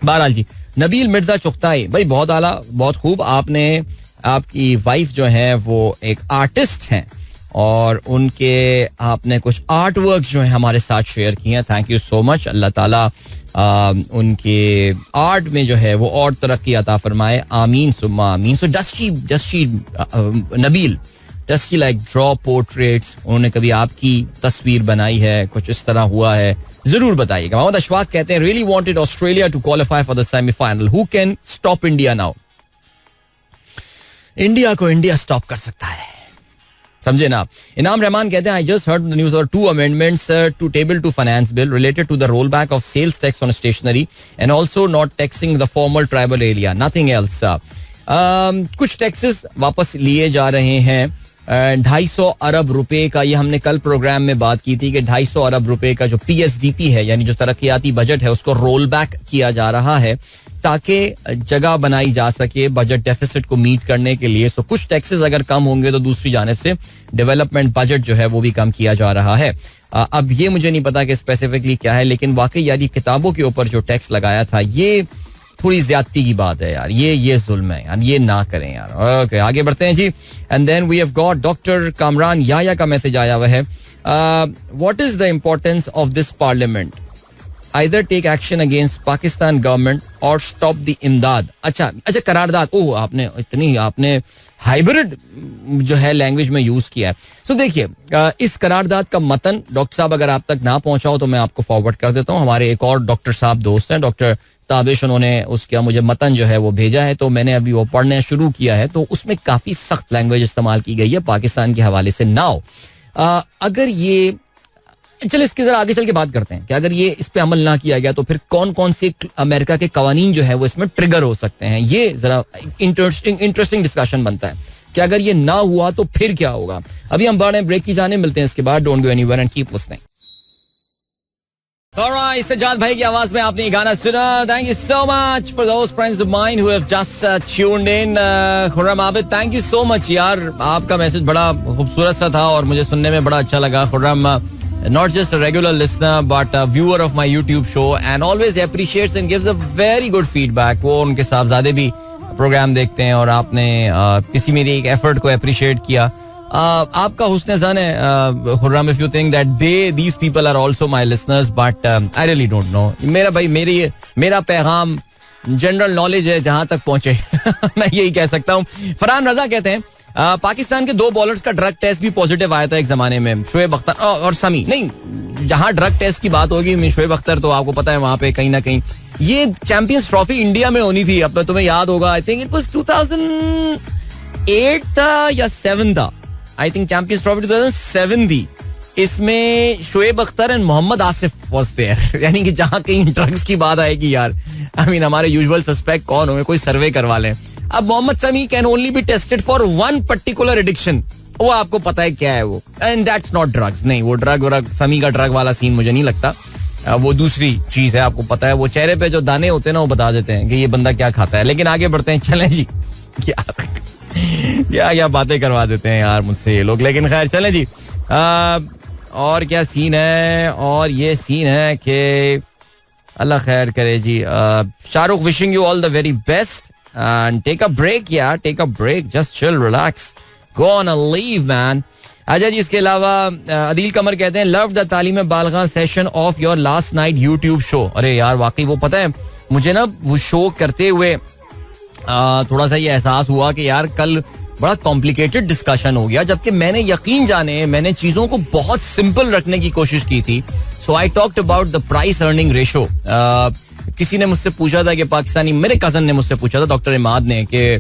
बहरहाल जी, नबील मिर्जा चुगताई भाई बहुत आला, बहुत खूब. आपने, आपकी वाइफ जो है वो एक आर्टिस्ट हैं और उनके आपने कुछ आर्ट वर्क जो है हमारे साथ शेयर किए हैं. Thank you so much. अल्लाह ताला उनके आर्ट में जो है वो और तरक्की अता फरमाए. आमीन सुम्मा आमीन. So dusty Nabeel, dusty like draw portraits, उन्होंने कभी आपकी तस्वीर बनाई है, कुछ इस तरह हुआ है, जरूर बताइएगा. मोहम्मद अशफाक कहते हैं, really wanted Australia to qualify for the semifinal, who can stop India now? India को इंडिया स्टॉप कर सकता है, समझे ना. इनाम रहमान कहते हैं, I just heard the news और 2 amendments to table to finance bill related to the roll back of sales tax on stationery and also not taxing the former tribal area, nothing else. कुछ taxes वापस लिए जा रहे हैं. 250 अरब रुपए का, ये हमने कल प्रोग्राम में बात की थी कि 250 अरब रुपए का जो PSDP है यानी जो तरक्याती बजट है उसको रोल बैक किया जा रहा है ताकि जगह बनाई जा सके बजट डेफिसिट को मीट करने के लिए. सो कुछ टैक्सेस अगर कम होंगे तो दूसरी जानिब से डेवलपमेंट बजट जो है वो भी कम किया जा रहा है. अब ये मुझे नहीं पता कि स्पेसिफिकली क्या है, लेकिन वाकई यार ये किताबों के ऊपर जो टैक्स लगाया था ये थोड़ी ज्यादती की बात है यार, ये जुल्म है यार, ये ना करें यार. ओके, आगे बढ़ते हैं जी. And then we have got doctor Kamran Yahya का मैसेज आया हुआ है. What is the importance of this parliament? Either take action against Pakistan government or stop the इमदाद. अच्छा करारदाद. ओह, आपने हाइब्रिड जो है लैंग्वेज में यूज किया है. सो देखिए, इस करारदाद का मतन डॉक्टर साहब अगर आप तक ना पहुंचा हो तो मैं आपको फॉरवर्ड कर देता हूं. हमारे एक और डॉक्टर साहब दोस्त हैं, डॉक्टर ताबिश, उन्होंने उसका मुझे मतन जो है वो भेजा है, तो मैंने अभी वो पढ़ना शुरू किया है. तो उसमें काफी सख्त लैंग्वेज इस्तेमाल की गई है पाकिस्तान के हवाले से. नाउ अगर ये, चलो इसके जरा आगे चल के बात करते हैं कि अगर ये इस पे अमल ना किया गया तो फिर कौन कौन से अमेरिका के कवानीन जो है वो इसमें ट्रिगर हो सकते हैं. ये जरा इंटरेस्टिंग डिस्कशन बनता है कि अगर ये ना हुआ तो फिर क्या होगा. अभी हम बड़े ब्रेक की जाने मिलते हैं इसके बाद. Don't go anywhere and keep listening. Alright, Sajjad भाई की आवाज में आपने गाना सुना. Thank you so much for those friends of mine who have just tuned in. Khurram Abid, thank you so much यार, आपका मैसेज बड़ा खूबसूरत सा था और मुझे सुनने में बड़ा अच्छा लगा. Khurram not just a regular listener but a viewer of my YouTube show and always appreciates and gives a very good feedback. वो उनके साहबजादे भी प्रोग्राम देखते हैं और आपने किसी मेरी एक एफर्ट को अप्रिशिएट किया. आपका हुस्न ज़न है Khurram, if you think that these people are also my listeners but I really don't know. मेरा भाई मेरा पैगाम जनरल नॉलेज है जहां तक पहुंचे मैं यही कह सकता हूँ. फरहान रजा कहते हैं, पाकिस्तान के 2 बॉलर्स का ड्रग टेस्ट भी पॉजिटिव आया था एक जमाने में, शोएब अख्तर और समी. नहीं, जहां ड्रग टेस्ट की बात होगी, शोएब अख्तर तो आपको पता है वहां पे कहीं ना कहीं ये चैंपियंस ट्रॉफी इंडिया में होनी थी. अब तुम्हें याद होगा, आई थिंक इट वाज 2008 था या 7 था. आई थिंक चैंपियंस ट्रॉफी 2007 थी. इसमें Shoaib Akhtar and Mohammad Asif was there. यानी कि जहां कहीं ड्रग्स की बात आएगी यार, आई मीन हमारे यूजुअल सस्पेक्ट कौन होंगे, कोई सर्वे करवा लें. अब Mohammad Sami can only be tested for one particular addiction. वो आपको पता है क्या है वो, एंड दैट्स नॉट ड्रग्स. नहीं, वो ड्रग समी का ड्रग वाला सीन मुझे नहीं लगता. वो दूसरी चीज है, आपको पता है. वो चेहरे पे जो दाने होते हैं ना वो बता देते हैं कि ये बंदा क्या खाता है. लेकिन आगे बढ़ते हैं, चलें जी. क्या बातें करवा देते हैं यार मुझसे ये लोग. लेकिन खैर चलें जी. और क्या सीन है, और ये सीन है कि अल्लाह खैर करे जी. Shahrukh wishing you all the very best and take a break, yeah, take a break, just chill, relax, go on a leave, man. अच्छा जी, इसके अलावा अदील कमर कहते हैं, love the Taleem Balgha session of your last night YouTube show. अरे यार वाकई वो पता है मुझे ना, वो शो करते हुए थोड़ा सा ये एहसास हुआ कि यार कल बड़ा कॉम्प्लिकेटेड डिस्कशन हो गया, जबकि मैंने यकीन जाने मैंने चीजों को बहुत सिंपल रखने की कोशिश की थी. So I talked about the price earning ratio. किसी ने मुझसे पूछा था कि पाकिस्तानी, मेरे कजन ने मुझसे पूछा था, डॉक्टर इमाद ने, कि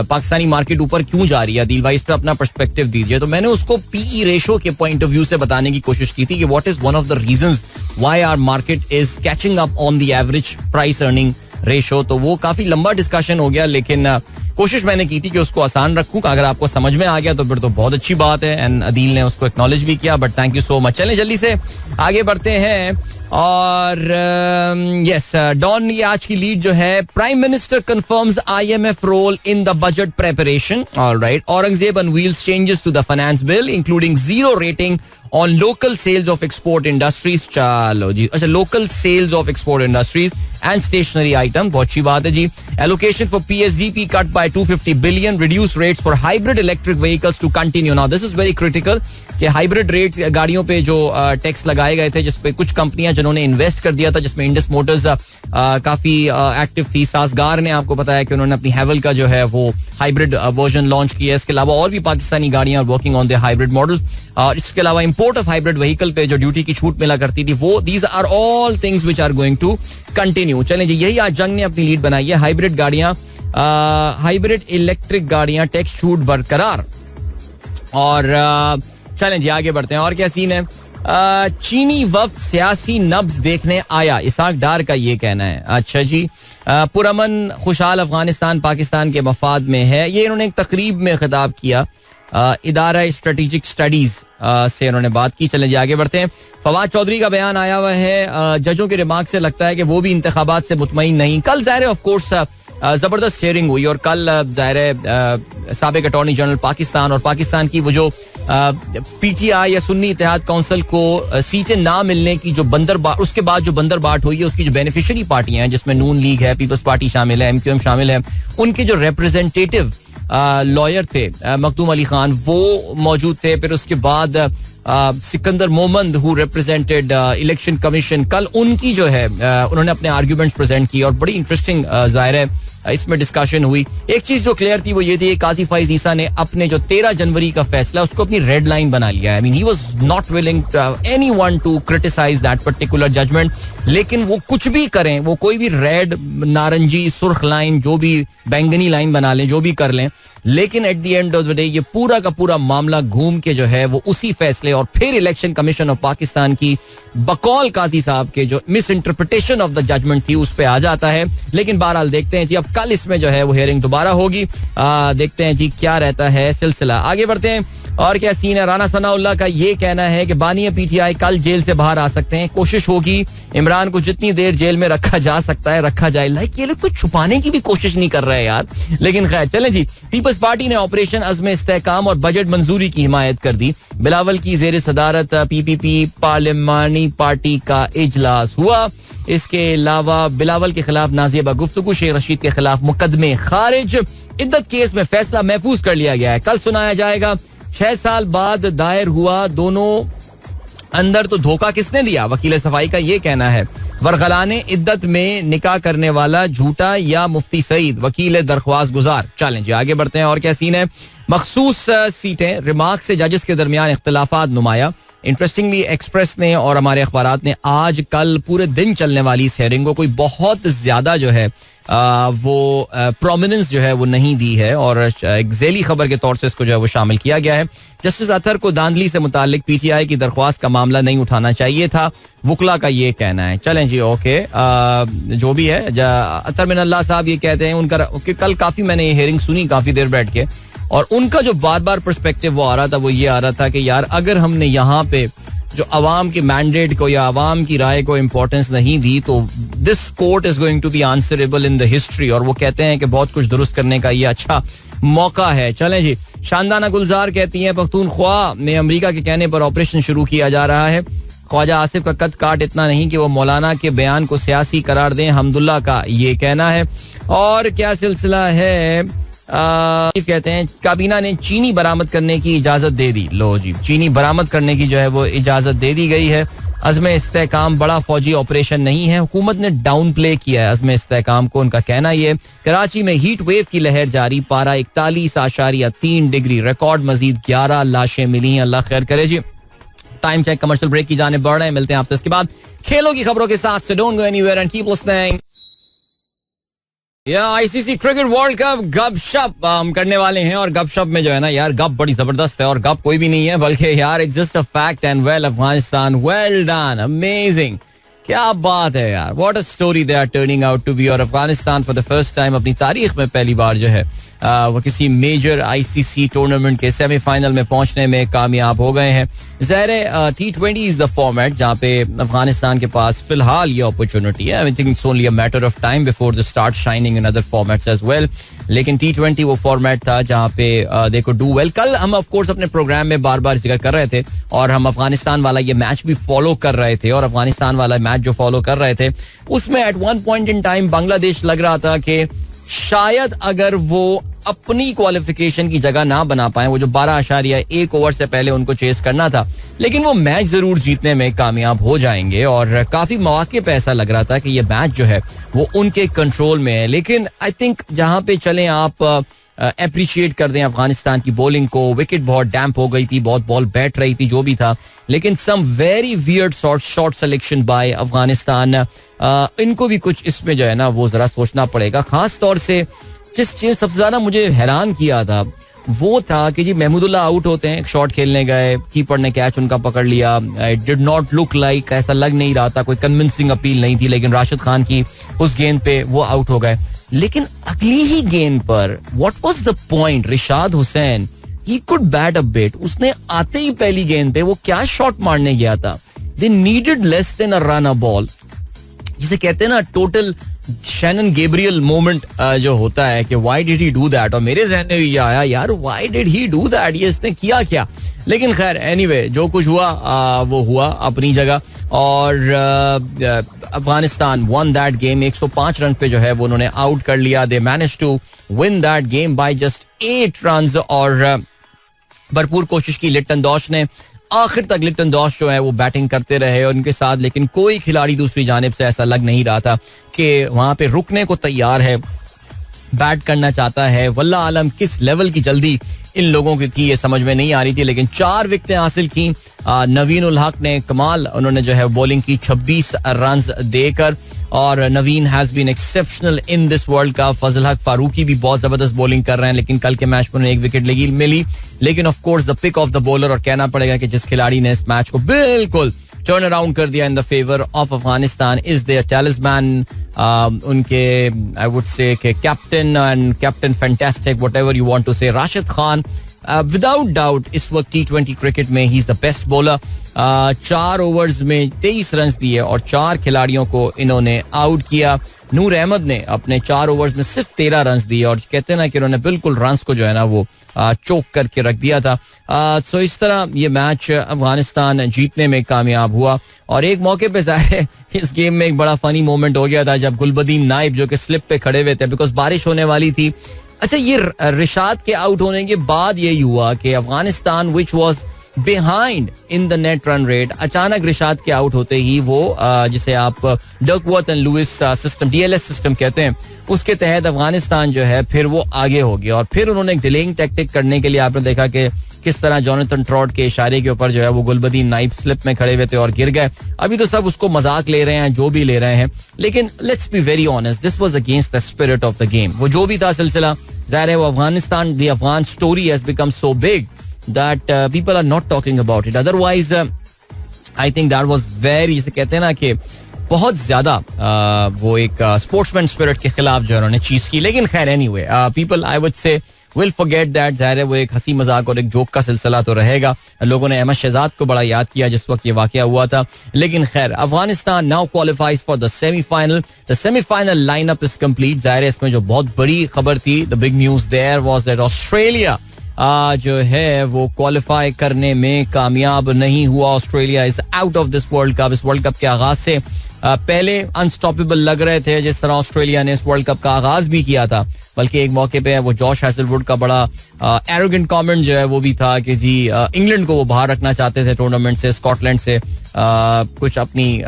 पाकिस्तानी मार्केट ऊपर क्यों जा रही है, दिल भाई इस पे अपना पर्सपेक्टिव दीजिए. तो मैंने उसको पीई रेशो के पॉइंट ऑफ व्यू से बताने की कोशिश की थी कि what is one of the reasons why our market is catching up on the average price earning ratio, तो वो काफी लंबा डिस्कशन हो गया, लेकिन कोशिश मैंने की थी कि उसको आसान रखूं. अगर आपको समझ में आ गया तो फिर तो बहुत अच्छी बात है, एंड अदील ने उसको एक्नॉलेज भी किया, but thank you so much. चलें जल्दी से आगे बढ़ते हैं. और यस, डॉन ये आज की लीड जो है, prime minister confirms IMF role in the budget preparation. Alright, Aurangzeb unveils changes to the finance bill including 0 rating on local sales of export industries. चलो जी, अच्छा, local sales of export industries and stationery item, बहुत अच्छी बात है जी. Allocation for PSDP cut by 250 billion, reduce rates for hybrid electric vehicles to continue. Now this is very critical कि hybrid rate गाड़ियों पे जो टैक्स लगाए गए थे, जिसपे कुछ कंपनियां जिन्होंने इन्वेस्ट कर दिया था, जिसमें इंडस मोटर्स काफी एक्टिव थी. सासगार ने आपको बताया कि उन्होंने अपनी हैवल का जो है वो हाइब्रिड वर्जन लॉन्च किया. इसके अलावा और भी पाकिस्तानी गाड़ियां working on the hybrid models. इसके अलावा इंपोर्ट ऑफ हाइब्रिड व्हीकल पे जो ड्यूटी की छूट मिला करती थी, वो these are all things which are going to continue. चलें जी, यही आज जंग ने अपनी लीड बनाई है. हाइब्रिड गाड़ियां, हाइब्रिड इलेक्ट्रिक गाड़ियां, टैक्स छूट बरकरार. और चलें जी आगे बढ़ते हैं. और क्या सीन है? चीनी वफ्द सियासी नब्ज देखने आया, इसाक डार का ये कहना है. अच्छा जी, पुरअमन खुशहाल अफगानिस्तान पाकिस्तान के मफाद में है, ये इन्होंने एक तकरीब में खिताब किया. इदारा स्ट्रेटेजिक स्टडीज से इन्होंने बात की. चलें जी आगे बढ़ते हैं. फवाद चौधरी का बयान आया हुआ है. जजों के रिमार्क से लगता है कि वो भी इंतखाबात से मुतमईन नहीं. कल ज़ाहिर है ऑफ कोर्स जबरदस्त हियरिंग हुई, और कल ज़ाहिर है साबिक अटॉर्नी जनरल पाकिस्तान और पाकिस्तान की वो जो PTI या सुन्नी इत्तेहाद काउंसिल को सीटें ना मिलने की जो उसके बाद जो बंदरबाट हुई है, उसकी जो बेनिफिशियरी पार्टियां हैं, जिसमें नून लीग है, पीपल्स पार्टी शामिल है, MQM शामिल है, उनके जो रिप्रेजेंटेटिव लॉयर थे मखदूम अली खान, वो मौजूद थे. फिर उसके बाद Sikandar Mohmand who represented election commission, कल उनकी जो है उन्होंने अपने आर्ग्यूमेंट्स प्रेजेंट किए और बड़ी इंटरेस्टिंग ज़ाहिर है इसमें डिस्कशन हुई. एक चीज जो क्लियर थी वो ये थी, काजी फाइज ईसा ने अपने जो 13 जनवरी का फैसला उसको अपनी रेड लाइन बना लिया. I mean he was not willing anyone to criticise that particular judgement. लेकिन वो कुछ भी करें, वो कोई भी रेड, नारंगी, सुर्ख लाइन, जो भी बैंगनी लाइन बना लें, जो भी कर लें, लेकिन at the end of the day ये पूरा का पूरा मामला घूम के जो है वो उसी फैसले और फिर इलेक्शन कमीशन ऑफ पाकिस्तान की बकौल काजी साहब के जो misinterpretation of the judgement थी उस पे आ जाता है. लेकिन बहरहाल देखते हैं जी, अब कल इसमें जो है वो हियरिंग दोबारा होगी. देखते हैं जी क्या रहता है सिलसिला. आगे बढ़ते हैं. और क्या सीन है? राना सनाउल्लाह का ये कहना है कि बानी PTI कल जेल से बाहर आ सकते हैं. कोशिश होगी इमरान को जितनी देर जेल में रखा जा सकता है रखा जाए. लाइक ये लोग तो छुपाने की भी कोशिश नहीं कर रहे यार. लेकिन खैर चलें जी. पीपल्स पार्टी ने ऑपरेशन अज़्म इस्तेहकाम और बजट मंजूरी की हिमायत कर दी. बिलावल की जेर सदारत PPP पार्लिमानी पार्टी का इजलास हुआ. इसके अलावा बिलावल के खिलाफ नाजिबा गुफ्तगू, शेख रशीद के खिलाफ मुकदमे खारिज. इद्दत केस में फैसला महफूज कर लिया गया है, कल सुनाया जाएगा. 6 साल बाद दायर हुआ, दोनों अंदर तो धोखा किसने दिया? वकील सफाई का ये कहना है. वरगलाने इद्दत में निकाह करने वाला झूठा या मुफ्ती सईद, वकील दरख्वास्त गुजार. चलें जी आगे बढ़ते हैं. और क्या सीन है? मखसूस सीटें, रिमार्क से जजेस के दरमियान इख्तिलाफात नुमाया. इंटरेस्टिंगली एक्सप्रेस ने और हमारे अखबारात ने आज कल पूरे दिन चलने वाली इस हेयरिंग को कोई बहुत ज्यादा जो है वो प्रोमिनेंस जो है वो नहीं दी है, और एक ज़ेली खबर के तौर से इसको जो है वो शामिल किया गया है. जस्टिस अतर को धांधली से मुतालिक PTI की दरख्वास्त का मामला नहीं उठाना चाहिए था, वकला का ये कहना है. चलें जी ओके, जो भी है, अतर मिनल्लाह साहब ये कहते हैं उनका. कल काफी मैंने ये हेयरिंग सुनी काफी देर बैठ के, और उनका जो बार बार पर्सपेक्टिव वो आ रहा था वो ये आ रहा था कि यार अगर हमने यहाँ पे जो अवाम के मैंडेट को या अवाम की राय को इम्पोर्टेंस नहीं दी तो this court is going to be answerable in the history. और वो कहते हैं कि बहुत कुछ दुरुस्त करने का ये अच्छा मौका है. चलें जी. शानदाना गुलजार कहती हैं पख्तूनख्वा में अमेरिका के कहने पर ऑपरेशन शुरू किया जा रहा है. ख्वाजा आसिफ का कद काट इतना नहीं कि वो मौलाना के बयान को सियासी करार दें, हमदुल्ला का ये कहना है. और क्या सिलसिला है? कहते हैं काबीना ने चीनी बरामद करने की इजाजत दे दी. लो जी, चीनी बरामद करने की जो है वो इजाजत दे दी गई है. अज़्म इस्तेहकाम बड़ा फौजी ऑपरेशन नहीं है, हुकूमत ने डाउन प्ले किया है अज़्म इस्तेहकाम को, उनका कहना ये. कराची में हीट वेव की लहर जारी, पारा 41.3 डिग्री रिकॉर्ड, मजीद 11 लाशें मिली हैं. अल्लाह खैर करे जी. टाइम चेक कमर्शियल ब्रेक की जाने बढ़ रहे हैं, मिलते हैं आपसे इसके बाद खेलों की खबरों के साथ. So don't go anywhere and keep listening. ICC cricket world cup गपशप हम करने वाले हैं, और गपशप में जो है ना यार गप बड़ी जबरदस्त है, और गप कोई भी नहीं है बल्कि यार it's just a fact. And well Afghanistan, well done, amazing. क्या बात है यार, what a story they are turning out to be. और Afghanistan for the first time अपनी तारीख में पहली बार जो है वो किसी मेजर आईसीसी टूर्नामेंट के सेमीफाइनल में पहुंचने में कामयाब हो गए हैं. ज़ाहिर T20 इज द फॉर्मेट जहां पे अफगानिस्तान के पास फिलहाल ये अपॉर्चुनिटी है. I think it's only a matter of time before the start shining in other formats as well. लेकिन T20 वो फॉर्मेट था जहां पे दे कुड डू वेल. कल हम ऑफ कोर्स अपने प्रोग्राम में बार बार जिक्र कर रहे थे और हम अफगानिस्तान वाला ये मैच भी फॉलो कर रहे थे. और अफगानिस्तान वाला मैच जो फॉलो कर रहे थे उसमें at one point in time Bangladesh लग रहा था कि शायद अगर वो अपनी क्वालिफिकेशन की जगह ना बना पाए, वो जो 12.1 ओवर से पहले उनको चेस करना था, लेकिन वो मैच जरूर जीतने में कामयाब हो जाएंगे. और काफी मौके पे ऐसा लग रहा था कि ये मैच जो है वो उनके कंट्रोल में है. लेकिन आई थिंक जहां पे चलें आप अप्रिशिएट कर दें अफगानिस्तान की बॉलिंग को. विकेट बहुत डैम्प हो गई थी, बहुत बॉल बैठ रही थी, जो भी था. लेकिन some very weird shot selection by Afghanistan. इनको भी कुछ इसमें जो है ना वो जरा सोचना पड़ेगा. खास तौर से जिस चीज सबसे ज्यादा मुझे हैरान किया था वो था कि जी महमूदुल्लाह आउट होते हैं, एक शॉट खेलने गए, कीपर ने कैच उनका पकड़ लिया. It did not look like, ऐसा लग नहीं रहा था, कोई कन्विंसिंग अपील नहीं थी. लेकिन राशिद खान की उस गेंद पे वो आउट हो गए. लेकिन अगली ही गेंद पर what was the point, Rishad Hussain he could bat a bit. उसने आते ही पहली गेंद पे वो क्या शॉट मारने गया था. They needed less than a run a ball, जिसे कहते हैं ना टोटल शैनन गैब्रियल मोमेंट जो होता है कि why did he do that. और मेरे जहन में भी आया यार why did he do that, ये इसने किया क्या. लेकिन खैर एनीवे जो कुछ हुआ वो हुआ अपनी जगह. और Afghanistan won that game. 105 run पे जो है वो उन्होंने आउट कर लिया. They manage to win that game by just 8 run. और भरपूर कोशिश की लिट्टन दौश ने, आखिर तक लिट्टन दौश जो है वो बैटिंग करते रहे और उनके साथ. लेकिन कोई खिलाड़ी दूसरी जानिब से ऐसा लग नहीं रहा था कि वहां पे रुकने को तैयार है, बैट करना चाहता है. वल्लाह आलम किस लेवल की जल्दी इन लोगों की थी ये समझ में नहीं आ रही थी. लेकिन 4 विकेटें हासिल की. नवीन उल हक ने कमाल उन्होंने जो है बॉलिंग की 26 रन देकर. और Naveen has been exceptional in this world cup. Fazal Haq Farooqi भी बहुत जबरदस्त बॉलिंग कर रहे हैं. लेकिन कल के मैच में उन्हें 1 विकेट मिली. लेकिन of course the pick of the bowler, और कहना पड़ेगा कि जिस खिलाड़ी ने इस मैच को बिल्कुल टर्न अराउंड कर दिया in the favour of Afghanistan is their talisman. उनके I would say captain and captain fantastic whatever you want to say, Rashid Khan. Without doubt इस वक्त T20 क्रिकेट में he is the best bowler. 4 overs में 23 run दिए और 4 खिलाड़ियों को इन्होंने आउट किया. नूर अहमद ने अपने 4 ओवर्स में सिर्फ 13 रन दिए और कहते हैं ना कि उन्होंने बिल्कुल रन्स को जो है ना वो चोक करके रख दिया था. सो इस तरह ये मैच अफगानिस्तान जीतने में कामयाब हुआ. और एक मौके पे जाहिर इस गेम में एक बड़ा फनी मोमेंट हो गया था जब गुलबदीन नाइब जो कि स्लिप पे खड़े हुए थे बिकॉज बारिश होने वाली थी. अच्छा, ये रिशाद के आउट होने के बाद यही हुआ कि Afghanistan which was behind in the net run rate, अचानक रिशाद के आउट होते ही वो जिसे आप Duckworth and Lewis system DLS system कहते हैं उसके तहत अफगानिस्तान जो है फिर वो आगे हो गया. और फिर उन्होंने एक डिलेइंग टैक्टिक करने के लिए आपने देखा कि किस तरह जोनाथन ट्रॉट के इशारे के ऊपर जो है वो गुलबदीन नाइब स्लिप में खड़े हुए थे और गिर गए. अभी तो सब उसको मजाक ले रहे हैं, जो भी ले रहे हैं, लेकिन let's be very honest, this was against the spirit of the game. वो जो भी था सिलसिला, जाहिर है वो Afghanistan, the Afghan story has become so big that people are not talking about it. Otherwise, I think that was very, जिसे कहते हैं ना कि बहुत ज्यादा वो एक स्पोर्ट्समैन स्पिरिट के खिलाफ जो है उन्होंने चीज की. लेकिन खैर anyway people I would say will forget that. जाहिर है वो एक हंसी मजाक और एक जोक का सिलसिला तो रहेगा. लोगों ने अहमद शहजाद को बड़ा याद किया जिस वक्त ये वाकया हुआ था. लेकिन खैर Afghanistan now qualifies for the semifinal. The semifinal lineup is complete. जाहिर है इसमें जो बहुत बड़ी खबर थी, the big news there was that Australia जो है वो क्वालिफाई करने में कामयाब नहीं हुआ. Australia is out of this world Cup. इस वर्ल्ड कप के आगाज से पहले अनस्टॉपेबल लग रहे थे जिस तरह ऑस्ट्रेलिया ने इस वर्ल्ड कप का आगाज भी किया था. बल्कि एक मौके पे वो जॉश हैजलवुड का बड़ा एरोगेंट कमेंट जो है वो भी था कि जी इंग्लैंड को वो बाहर रखना चाहते थे टूर्नामेंट से, स्कॉटलैंड से कुछ अपनी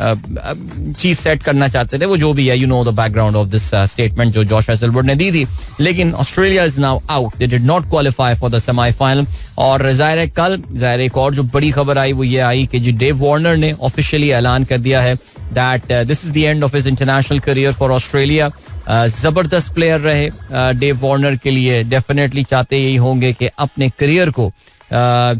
चीज सेट करना चाहते थे. वो जो भी है, you know the background of this statement जो जॉश हैजलवुड ने दी थी. लेकिन Australia is now out. They did not qualify for the semifinal. और जाहिर कल एक और जो बड़ी खबर आई वो ये आई कि जी डेव वार्नर ने ऑफिशियली ऐलान कर दिया है that this is the end of his international career for Australia. जबरदस्त प्लेयर रहे डेव वार्नर के लिए. डेफिनेटली चाहते यही होंगे कि अपने करियर को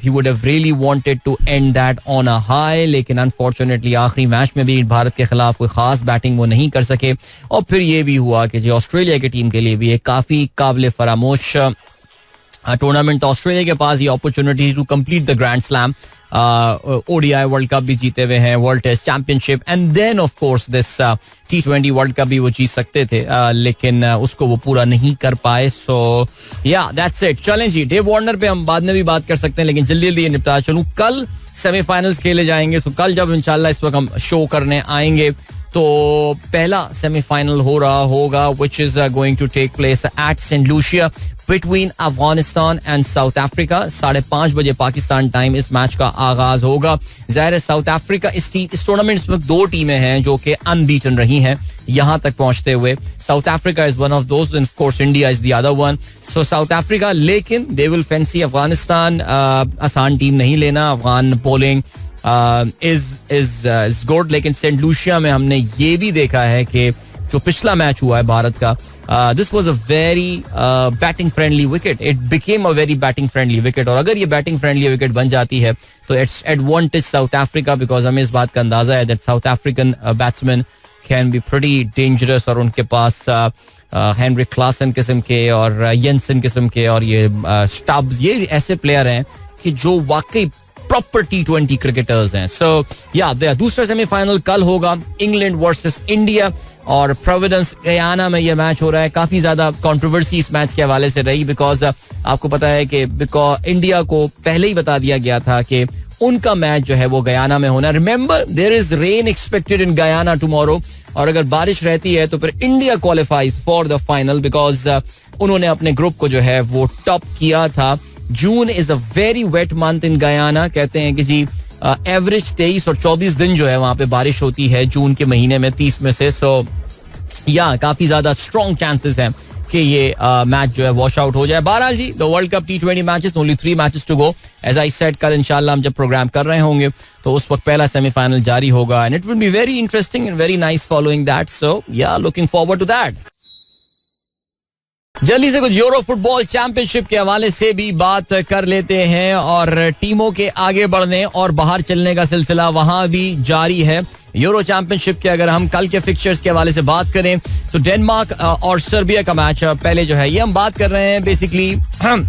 he would have really wanted to end that on a high, लेकिन अनफॉर्चुनेटली आखिरी मैच में भी भारत के खिलाफ कोई खास बैटिंग वो नहीं कर सके. और फिर ये भी हुआ कि जो ऑस्ट्रेलिया की टीम के लिए भी एक काफ़ी काबिल फरामोश टूर्नामेंट. ऑस्ट्रेलिया के पास ये opportunity to complete the grand slam. ODI World Cup भी जीते हुए हैं, World Test Championship and then of course this T20 World Cup भी वो जीत सकते थे, लेकिन उसको वो पूरा नहीं कर पाए. सो या दैट्स इट. चलें जी, डेव वार्नर पे हम बाद में भी बात कर सकते हैं, लेकिन जल्दी जल्दी निपटा चलूं. कल सेमीफाइनल्स खेले जाएंगे. सो कल जब इंशाल्लाह इस वक्त हम शो करने आएंगे तो पहला सेमीफाइनल हो रहा होगा which is going to take place at St. Lucia between Afghanistan and South Africa. 5:30 बजे पाकिस्तान टाइम इस मैच का आगाज होगा. जाहिर है साउथ अफ्रीका इस टूर्नामेंट में 2 टीमें हैं जो कि अनबीटन रही हैं यहां तक पहुंचते हुए. South Africa is one of those end of course India is the other one. So south Africa, लेकिन दे विल फैंसी अफगानिस्तान. आसान टीम नहीं लेना. अफगान बॉलिंग is good, लेकिन सेंट लूसिया में हमने ये भी देखा है कि जो पिछला मैच हुआ है भारत का, this was a very batting friendly wicket. It became a very batting friendly wicket. और अगर ये बैटिंग फ्रेंडली विकेट बन जाती है तो it's advantage south Africa, because हमें इस बात का अंदाजा है that south African batsman can be pretty dangerous. और उनके पास हेनरी क्लासन किस्म के और येंसन किस्म के और ये स्टब्स, ये ऐसे प्लेयर हैं कि जो वाकई प्रॉपर T20 क्रिकेटर्स हैं. सो या दूसरा सेमीफाइनल कल होगा, इंग्लैंड वर्सेस इंडिया. और प्रोविडेंस गयाना में यह मैच हो रहा है. काफी ज्यादा कंट्रोवर्सी इस मैच के हवाले से रही, बिकॉज आपको पता है कि बिकॉज इंडिया को पहले ही बता दिया गया था कि उनका मैच जो है वो गयाना में होना. Remember, there is rain expected in Guyana tomorrow. और अगर बारिश रहती है तो फिर India qualifies for the final, because उन्होंने अपने ग्रुप को जो है वो टॉप किया था. June is a very wet month in Guyana. कहते हैं कि जी एवरेज 23 और 24 दिन जो है वहां पे बारिश होती है जून के महीने में 30 में से. सो या काफी ज्यादा स्ट्रॉन्ग चांसेस हैं कि ये मैच जो है वॉश आउट हो जाए. बहरहाल जी, the world cup T20 matches, only 3 matches to go. As I said, कल इंशाल्लाह हम जब प्रोग्राम कर रहे होंगे तो उस वक्त पहला सेमीफाइनल जारी होगा and it will be very interesting and very nice following that. So yeah, looking forward to that. जल्दी से कुछ यूरो फुटबॉल चैंपियनशिप के हवाले से भी बात कर लेते हैं. और टीमों के आगे बढ़ने और बाहर चलने का सिलसिला वहां भी जारी है. यूरो चैंपियनशिप के अगर हम कल के फिक्चर्स के हवाले से बात करें तो डेनमार्क और सर्बिया का मैच पहले जो है, ये हम बात कर रहे हैं बेसिकली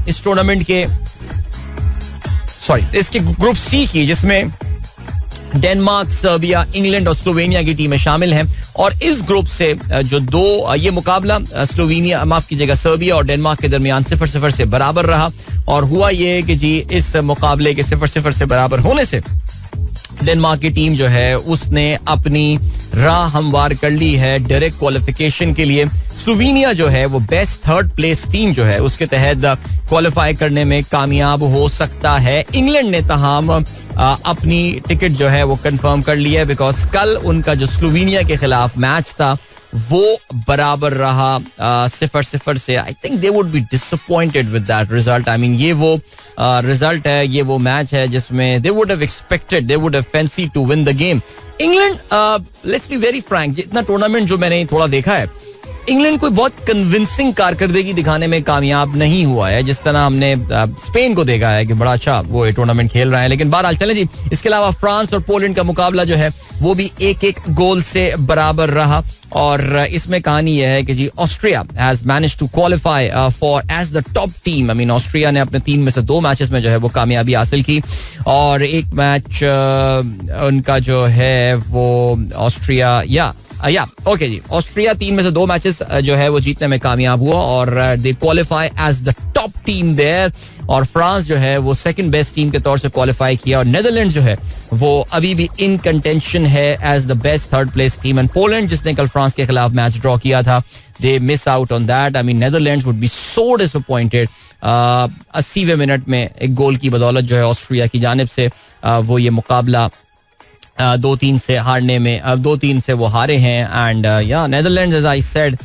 इस टूर्नामेंट के इसके ग्रुप सी की, जिसमें डेनमार्क, सर्बिया, इंग्लैंड और स्लोवेनिया की टीमें शामिल हैं. और इस ग्रुप से जो ये मुकाबला सर्बिया और डेनमार्क के दरमियान 0-0 से बराबर रहा. और हुआ ये कि जी इस मुकाबले के 0-0 से बराबर होने से डेनमार्क की टीम जो है उसने अपनी राह हमवार कर ली है डायरेक्ट क्वालिफिकेशन के लिए. स्लोवेनिया जो है वो बेस्ट 3rd प्लेस टीम जो है उसके तहत क्वालिफाई करने में कामयाब हो सकता है. इंग्लैंड ने तमाम अपनी टिकट जो है वो कंफर्म कर लिया है, बिकॉज कल उनका जो स्लोवेनिया के खिलाफ मैच था वो बराबर रहा 0-0 से. I think they would be disappointed with that result. I mean ये वो रिजल्ट है, ये वो मैच है जिसमें they would have expected, they would have fancy to win the game. England, let's be very frank, जितना टूर्नामेंट जो मैंने थोड़ा देखा है, इंग्लैंड कोई बहुत कन्विंसिंग कारकर्दगी दिखाने में कामयाब नहीं हुआ है. जिस तरह हमने स्पेन को देखा है कि बड़ा अच्छा वो टूर्नामेंट खेल रहा है. लेकिन बहरहाल चलें जी, इसके अलावा फ्रांस और पोलैंड का मुकाबला जो है वो भी 1-1 गोल से बराबर रहा. और इसमें कहानी यह है कि जी Austria has managed to qualify for as the top team. I mean Austria ने अपने 3 में से 2 मैचेस में जो है वो कामयाबी हासिल की. और एक मैच उनका जो है वो ऑस्ट्रिया ओके जी, ऑस्ट्रिया 3 में से 2 मैचेस जो है वो जीतने में कामयाब हुआ और they qualify as the top team there. और फ्रांस जो है वो सेकंड बेस्ट टीम के तौर से क्वालिफाई किया. और नेदरलैंड्स जो है वो अभी भी इन कंटेंशन है as the best 3rd place team. And Poland, जिसने कल फ्रांस के खिलाफ मैच ड्रॉ किया था, they miss out on that. I mean Netherlands would be so disappointed. 80वें मिनट में एक गोल की बदौलत जो है ऑस्ट्रिया की जानिब से वो ये मुकाबला 2-3 से हारने में 2-3 से वो हारे हैं. एंड या नेदरलैंड्स, एज आई सेड,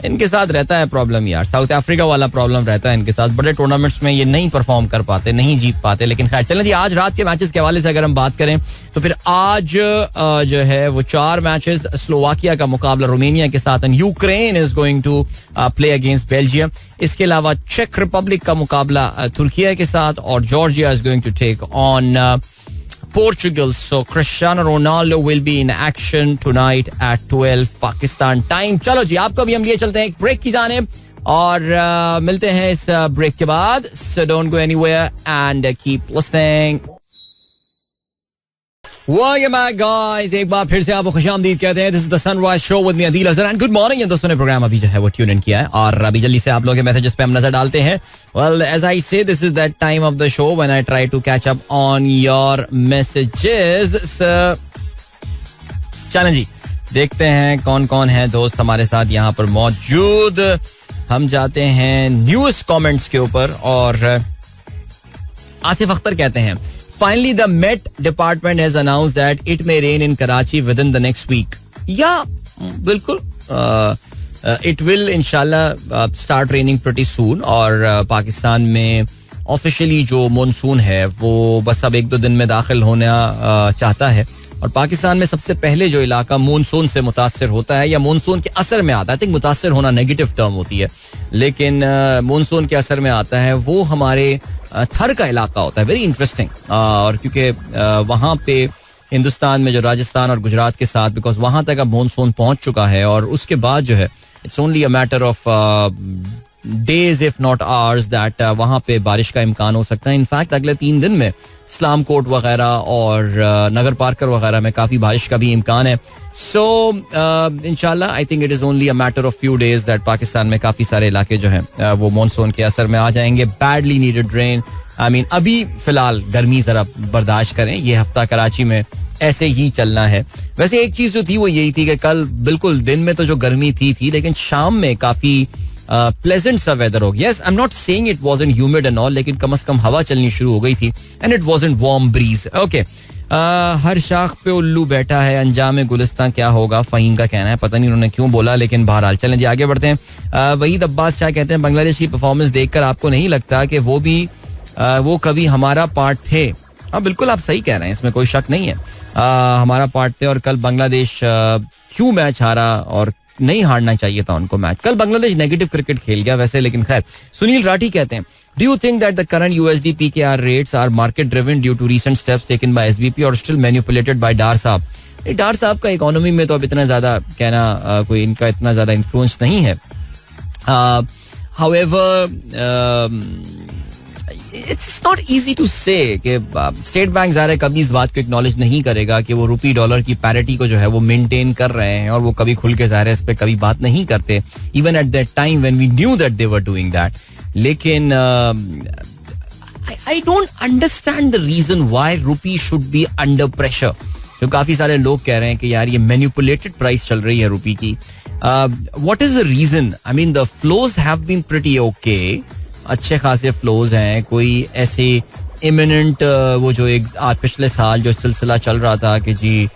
इनके साथ रहता है प्रॉब्लम यार, साउथ अफ्रीका वाला प्रॉब्लम रहता है इनके साथ, बड़े टूर्नामेंट्स में ये नहीं परफॉर्म कर पाते, नहीं जीत पाते. लेकिन खैर चलें जी, आज रात के मैचेस के हवाले से अगर हम बात करें तो फिर आज जो है वो 4 मैचेस, स्लोवाकिया का मुकाबला रोमानिया के साथ, and Ukraine is going to play against Belgium. इसके अलावा चेक रिपब्लिक का मुकाबला तुर्किया के साथ, और Georgia is going to take on Portugal. So Cristiano Ronaldo will be in action tonight at 12 Pakistan time. चलो जी, आपको भी हम लिए चलते हैं एक ब्रेक की जानिब, और मिलते हैं इस ब्रेक के बाद. So don't go anywhere and keep listening. Welcome back guys, एक बार फिर से आपको खुशामदीद कहते हैं. This is the Sunrise Show with me Adil Azhar and good morning. दोस्तों ने प्रोग्राम अभी जो है वो ट्यून इन किया है, और अभी जल्दी से आप लोगों के मैसेजेस पे हम नजर डालते हैं. Well, as I say, this is that time of the show when I try to catch up on your messages. So, चलें जी, देखते हैं कौन कौन है दोस्त हमारे साथ यहाँ पर मौजूद. हम जाते हैं न्यूज़ कमेंट्स के ऊपर, और आसिफ अख्तर कहते हैं, Finally, the Met Department has announced that it may rain in Karachi within the next week. Yeah, बिल्कुल. It will inshallah start raining pretty soon. और पाकिस्तान में ऑफिशियली जो मॉनसून है वो बस अब 1-2 दिन में दाखिल होना चाहता है. और पाकिस्तान में सबसे पहले जो इलाका मॉनसून से मुतासर होता है या मॉनसून के असर में आता है, आई थिंक मुतासर होना नेगेटिव टर्म होती है, लेकिन मॉनसून के असर में आता है, वो हमारे थर का इलाका होता है. Very interesting. और क्योंकि वहाँ पे हिंदुस्तान में जो राजस्थान और गुजरात के साथ, बिकॉज वहाँ तक अब मॉनसून पहुँच चुका है, और उसके बाद जो है it's only a matter of days if not hours that वहाँ पे बारिश का इम्कान हो सकता है. इनफैक्ट अगले 3 दिन में इस्लाम कोट वगैरह और नगर पार्कर वगैरह में काफ़ी बारिश का भी इम्कान है. सो इंशाल्लाह I think it is only a matter of few days that Pakistan में काफ़ी सारे इलाके जो हैं वो मॉनसून के असर में आ जाएंगे. Badly needed rain. I mean अभी फिलहाल गर्मी ज़रा बर्दाश्त करें, ये हफ्ता कराची में ऐसे ही चलना है. वैसे एक चीज़ जो थी वो यही थी कि कल बिल्कुल दिन में तो जो गर्मी थी लेकिन शाम में काफ़ी प्लेजेंट सा वेदर हो गया. आई am not saying it wasn't humid and all, लेकिन कम से कम हवा चलनी शुरू हो गई थी, and it wasn't warm breeze. Okay, हर शाख पे उल्लू बैठा है, अंजाम गुलिस्तां क्या होगा, फहीम का कहना है. पता नहीं उन्होंने क्यों बोला, लेकिन बहरहाल चलें जी आगे बढ़ते हैं. वहीद अब्बास शाह कहते हैं, बांग्लादेश की परफॉर्मेंस देखकर आपको नहीं लगता कि वो कभी हमारा पार्ट थे. हाँ बिल्कुल, आप सही कह रहे हैं, इसमें कोई शक नहीं है. हमारा पार्ट थे, और कल बांग्लादेश क्यों मैच हारा, और नहीं हारना चाहिए था उनको मैच. कल बांग्लादेश नेगेटिव क्रिकेट खेल गया वैसे, लेकिन खैर. सुनील राठी कहते हैं, do you think that the current USD PKR rates are market driven due to recent steps taken by SBP और स्टिल मैनिपुलेटेड बाय डार साहब? डार साहब का इकोनॉमी में तो अब इतना ज्यादा कहना कोई इनका इतना ज्यादा इन्फ्लुएंस नहीं है. However it's not easy to say कि स्टेट बैंक ज़ाहिर कभी इस बात को एक्नॉलेज नहीं करेगा कि वो रुपी डॉलर की पैरिटी को जो है वो मेंटेन कर रहे हैं, और वो कभी खुल के ज़ाहिर इस पे कभी बात नहीं करते, even at that time when we knew that they were doing that. लेकिन I don't understand the reason why rupee should be under pressure. जो काफ़ी सारे लोग कह रहे हैं कि यार ये मैनिपुलेटेड प्राइस चल रही है रुपी की. What is the reason? I mean the flows have been pretty okay, अच्छे खासे फ्लोज हैं. कोई ऐसे इमिनेंट वो जो एक पिछले साल जो सिलसिला चल रहा था कि जी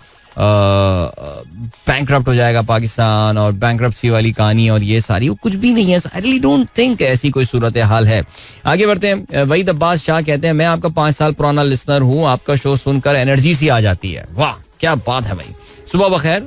बैंकरप्ट हो जाएगा पाकिस्तान, और बैंकरप्सी वाली कहानी और ये सारी, वो कुछ भी नहीं है. आई रियली डोंट थिंक ऐसी कोई सूरत हाल है. आगे बढ़ते हैं. वहीद अब्बास शाह कहते हैं, मैं आपका 5 साल पुराना लिसनर हूँ, आपका शो सुनकर एनर्जी सी आ जाती है. वाह क्या बात है भाई, सुबह बखैर.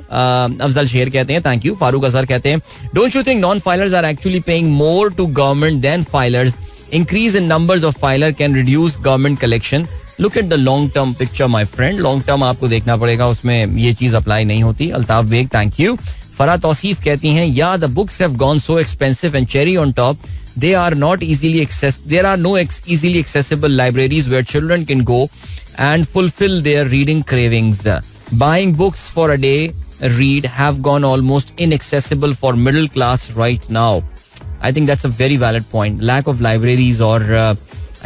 अफजल शेर कहते हैं, थैंक यू. फारूक अजहर कहते हैं, don't you think non filers are actually paying more to government than filers? Increase in numbers of filer can reduce government collection. Look at the long term picture my friend. Long term आपको देखना पड़ेगा, उसमें ये चीज apply नहीं होती. Altaf Baig thank you. Farah Tauseef कहती हैं, yeah the books have gone so expensive and cherry on top they are not easily there are no easily accessible libraries where children can go and fulfill their reading cravings. Buying books for a day read have gone almost inaccessible for middle class right now. I think that's a very valid point. Lack of libraries, or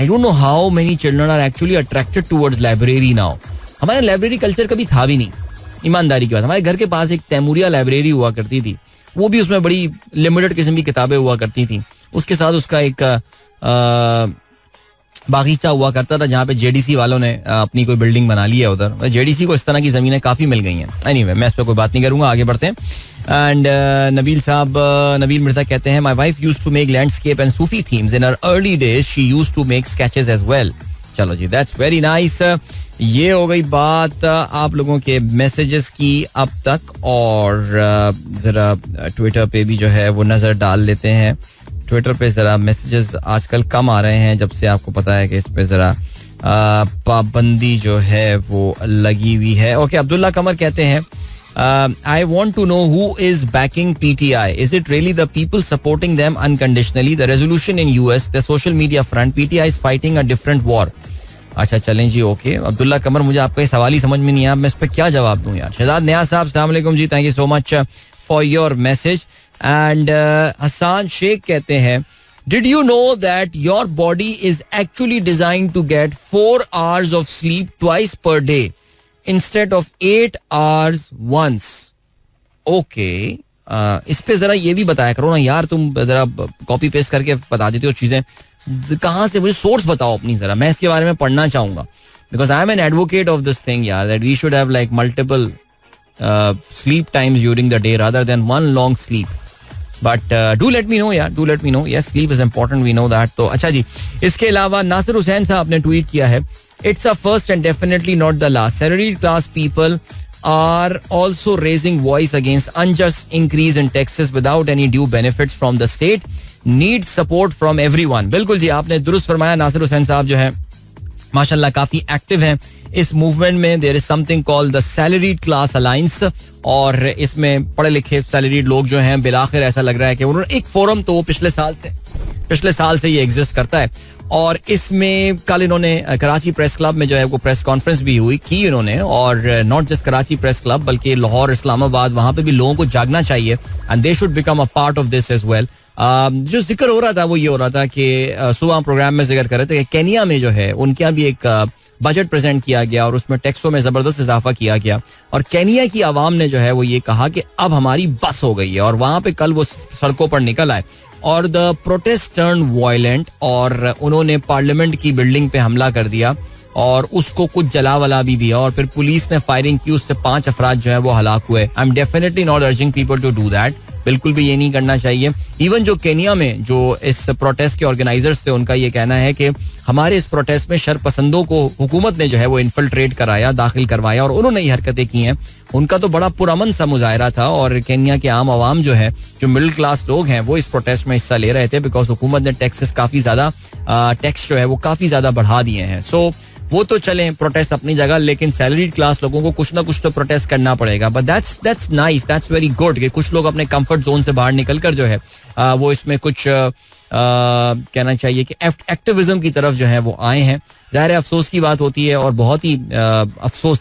I don't know how many children are actually attracted towards library now. हमारा library culture कभी था भी नहीं, ईमानदारी की बात. हमारे घर के पास एक तैमूरिया लाइब्रेरी हुआ करती थी, वो भी उसमें बड़ी लिमिटेड किस्म की किताबें हुआ करती थी. उसके साथ उसका एक बागीचा हुआ करता था जहाँ पे JDC वालों ने अपनी कोई बिल्डिंग बना ली है उधर. JDC को इस तरह की जमीनें काफी मिल गई हैं. एनीवे, मैं इस पर कोई बात नहीं करूंगा, आगे बढ़ते हैं. एंड नबील साहब, नबील मिर्जा कहते हैं my wife used to make landscape and Sufi themes in her early days, she used to make sketches as well. चलो जी, दैट्स वेरी नाइस. ये हो गई बात आप लोगों के मैसेजेस की अब तक. और जरा ट्विटर पे भी जो है वो नजर डाल लेते हैं. ट्विटर पे जरा मैसेजेस आजकल कम आ रहे हैं जब से आपको पता है कि इस पे जरा पाबंदी जो है वो लगी हुई है. ओके, अब्दुल्ला कमर कहते हैं I want to know who is backing PTI. Is it really the people supporting them unconditionally? The resolution in US, the social media front, PTI is fighting a different war. अच्छा चलें जी, okay. Abdullah कमर, मुझे आपका ये सवाल ही समझ में नहीं आया, मैं इस पर क्या जवाब दूं यार. शहजाद नियाज साहब, अस्सलाम वालेकुम जी, thank you so much for your message. And Hasan Sheikh कहते हैं Did you know that your body is actually designed to get 4 hours of sleep twice per day instead of 8 hours once? Okay. इस पे जरा ये भी बताया करो ना यार, तुम जरा कॉपी पेस्ट करके बता देती हो चीजें. कहाँ से, मुझे सोर्स बताओ अपनी जरा, मैं इसके बारे में पढ़ना चाहूंगा. Because I am an advocate of this thing यार, that we should have like multiple sleep times during the day rather than one long sleep. But do let me know यार, do let me know. Yes, sleep is important, we know that. तो अच्छा जी, इसके अलावा नासिर हुसैन साहब ने tweet किया है, It's a first and definitely not the last. Salaried class people are also raising voice against unjust increase in taxes without any due benefits from the state. Need support from everyone. बिल्कुल जी, आपने दुरुस्त फरमाया. नासिर हुसैन साहब जो है माशाल्लाह काफी active हैं इस मूवमेंट में. There is something called the salaried class alliance, और इसमें पढ़े लिखे सैलरीड लोग जो हैं, बिलाखिर ऐसा लग रहा है कि उन्होंने एक फोरम, तो वो पिछले साल से ये एग्जिस्ट करता है. और इसमें कल इन्होंने कराची प्रेस क्लब में जो है वो प्रेस कॉन्फ्रेंस भी की इन्होंने. और not just Karachi press club बल्कि लाहौर, इस्लामाबाद, वहां पे भी लोगों को जागना चाहिए and they should become a part of this as well. जो जिक्र हो रहा था वो ये हो रहा था कि सुबह प्रोग्राम में जिक्र कर रहे थे कि केनिया में जो है उनके यहाँ भी एक बजट प्रेजेंट किया गया और उसमें टैक्सों में जबरदस्त इजाफा किया गया. और केनिया की आवाम ने जो है वो ये कहा कि अब हमारी बस हो गई है. और वहां पे कल वो सड़कों पर निकल आए और द प्रोटेस्ट टर्न वायलेंट, और उन्होंने पार्लियामेंट की बिल्डिंग पे हमला कर दिया और उसको कुछ जलावला भी दिया. और फिर पुलिस ने फायरिंग की, उससे 5 अफराद जो है वो हलाक हुए. I am definitely not urging people to do that. बिल्कुल भी ये नहीं करना चाहिए. इवन जो केनिया में जो इस प्रोटेस्ट के ऑर्गेनाइजर्स थे, उनका ये कहना है कि हमारे इस प्रोटेस्ट में शरपसंदों को हुकूमत ने जो है वो इन्फिल्ट्रेट कराया, दाखिल करवाया, और उन्होंने ये हरकतें की हैं. उनका तो बड़ा पुरअमन सा मुजाहरा था. और केनिया के आम आवाम जो है, जो मिडिल क्लास लोग हैं, वो इस प्रोटेस्ट में हिस्सा ले रहे थे बिकॉज हुकूमत ने टैक्स जो है वो काफी ज्यादा बढ़ा दिए हैं. सो वो तो चलें प्रोटेस्ट अपनी जगह, लेकिन सैलरीड क्लास लोगों को कुछ ना कुछ तो प्रोटेस्ट करना पड़ेगा. But that's nice, that's very good कि कुछ लोग अपने कंफर्ट जोन से बाहर निकलकर जो है वो इसमें कुछ कहना चाहिए कि एक्टिविज्म की तरफ जो है वो आए हैं. ज़ाहिर है अफसोस की बात होती है और बहुत ही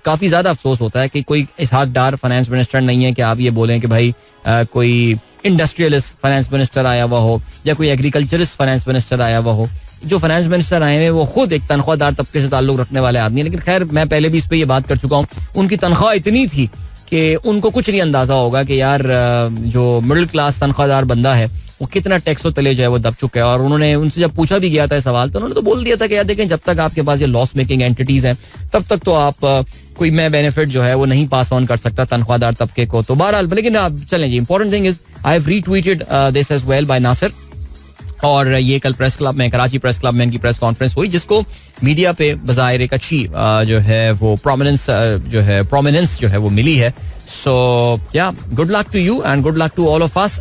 काफी ज्यादा अफसोस होता है कि कोई इसहाकडार फाइनेंस मिनिस्टर नहीं है कि आप ये बोलें कि भाई कोई इंडस्ट्रियलिस्ट फाइनेंस मिनिस्टर आया हुआ हो या कोई एग्रीकल्चरिस्ट फाइनेंस मिनिस्टर आया हुआ हो. जो फाइनेंस मिनिस्टर आए हैं वो खुद एक तनख्वाहदार तबके से ताल्लुक रखने वाले आदमी है. लेकिन खैर, मैं पहले भी इस पर ये बात कर चुका हूँ, उनकी तनख्वाह इतनी थी कि उनको कुछ नहीं अंदाजा होगा कि यार जो मिडिल क्लास तनख्वाहदार बंदा है वो कितना टैक्सों तले जो है वो दब चुका है. और उन्होंने उनसे जब पूछा भी गया था सवाल, तो उन्होंने तो बोल दिया था कि यार देखें, जब तक आपके पास ये लॉस मेकिंग एंटिटीज हैं तब तक तो आप कोई मैं बेनिफिट जो है वो नहीं पास ऑन कर सकता तनख्वाहदार तबके को. तो बहरहाल, लेकिन चलें जी, important thing is I have retweeted this as well by Nasir. और ये कल प्रेस क्लब में, कराची प्रेस क्लब में इनकी प्रेस कॉन्फ्रेंस हुई, जिसको मीडिया पे बज़ाहिर एक अच्छी जो है वो प्रोमिनेंस जो है वो मिली है. So yeah, good luck to you and good luck to all of us.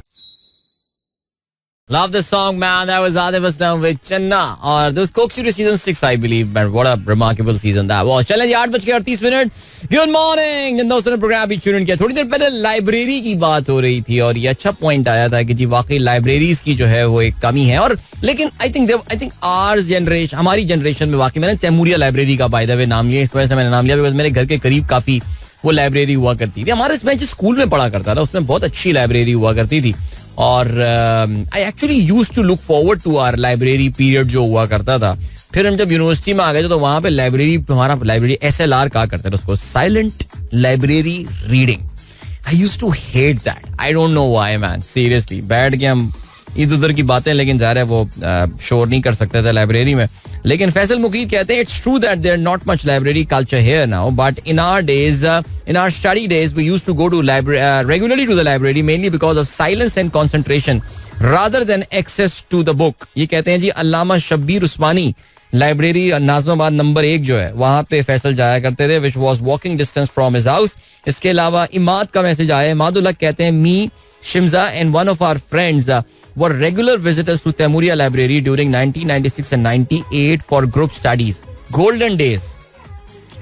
Love the song, man. That was Atif Aslam with Channa. और this Coke Studio season 6, I believe, man. What a remarkable season that was. चलें जी, 8:38. Good morning. जिन दोस्तों ने programme भी चुन किया, थोड़ी देर पहले library की बात हो रही थी और ये अच्छा पॉइंट आया था कि जी वाकई लाइब्रेरीज की जो है वो एक कमी है. और लेकिन आई थिंक आवर जनरेशन, हमारी जनरेशन में वाकई, मैंने तैमूरिया लाइब्रेरी का बाय द वे नाम लिया, इस वजह से मैंने नाम लिया बिकॉज मेरे घर के करीब काफी वो लाइब्रेरी हुआ करती थी. हमारे इसमें जिस स्कूल में पढ़ा करता था उसमें बहुत अच्छी लाइब्रेरी हुआ करती थी. और I actually used to look forward to our library period जो हुआ करता था. फिर हम जब यूनिवर्सिटी में आ गए तो वहां पे हमारा लाइब्रेरी SLR कहा करते थे उसको, silent library reading. I used to hate that. I don't know why man, seriously. बैठ के हम इधर उधर की बातें, लेकिन ज़ाहिर है वो शोर नहीं कर सकते थे लाइब्रेरी में. लेकिन फैसल मुकीद कहते हैं it's true that there not much library culture here now, but in our days, in our study days, we used to go to regularly to the library mainly because of silence and concentration rather than access to the book. ये कहते हैं जी अल्लामा शब्बीर उस्मानी library Nazimabad number 1 जो है वहाँ पे फैसल जाया करते थे, which was walking distance from his house. इसके अलावा इमाद का मैसेज आया है. इमादुल्लाह कहते हैं मी, शिमजा and one of our friends were regular visitors to Taimuria Library during 1996 and 98 for group studies. Golden days.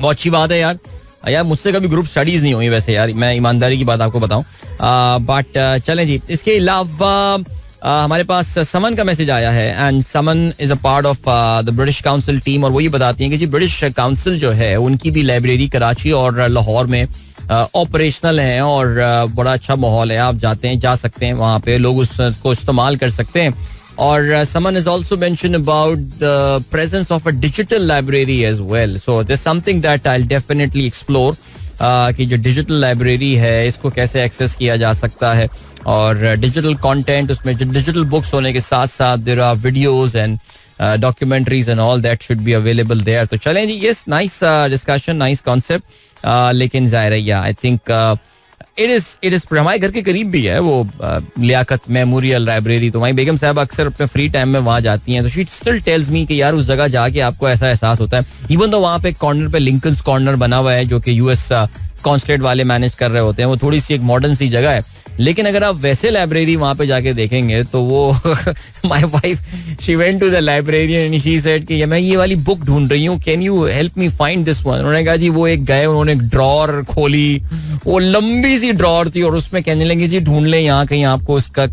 बहुत अच्छी बात है यार. मुझसे कभी ग्रुप स्टडीज नहीं हुई वैसे यार, मैं ईमानदारी की बात आपको बताऊं. बट चलें जी. इसके अलावा हमारे पास समन का मैसेज आया है and someone is a part of the British council team और वो ये बताती हैं कि जी ब्रिटिश काउंसिल जो है उनकी भी लाइब्रेरी कराची और लाहौर में ऑपरेशनल है और बड़ा अच्छा माहौल है. आप जा सकते हैं वहाँ पे, लोग उसको इस्तेमाल कर सकते हैं. और someone has also mentioned about the presence of a digital library as well. So there's something that I'll definitely explore कि जो डिजिटल लाइब्रेरी है इसको कैसे एक्सेस किया जा सकता है और डिजिटल कंटेंट उसमें जो डिजिटल बुक्स होने के साथ साथ there are videos and documentaries and all that should be available there. तो चलें जी. Yes, nice discussion, nice concept. लेकिन जाहिर है आई थिंक इट इज हमारे घर के करीब भी है वो लियाकत मेमोरियल लाइब्रेरी. तो वहीं बेगम साहब अक्सर अपने फ्री टाइम में वहाँ जाती हैं. तो शी स्टिल टेल्स मी कि यार उस जगह जाके आपको ऐसा एहसास होता है. इवन तो वहाँ पे कॉर्नर पे लिंकन्स कॉर्नर बना हुआ है जो कि यूएस कॉन्सुलेट वाले मैनेज कर रहे होते हैं. वो थोड़ी सी एक मॉडर्न सी जगह है, लेकिन अगर आप वैसे लाइब्रेरी वहां पे जाके देखेंगे तो वो my wife she went to the librarian and she said कि मैं ये वाली बुक ढूंढ रही हूँ, can you help me find this one. उन्होंने कहा जी वो एक गए, उन्होंने एक ड्रॉर खोली, वो लंबी सी ड्रॉर थी और उसमें कहने लगे जी ढूंढ ले यहाँ कहीं आपको उसका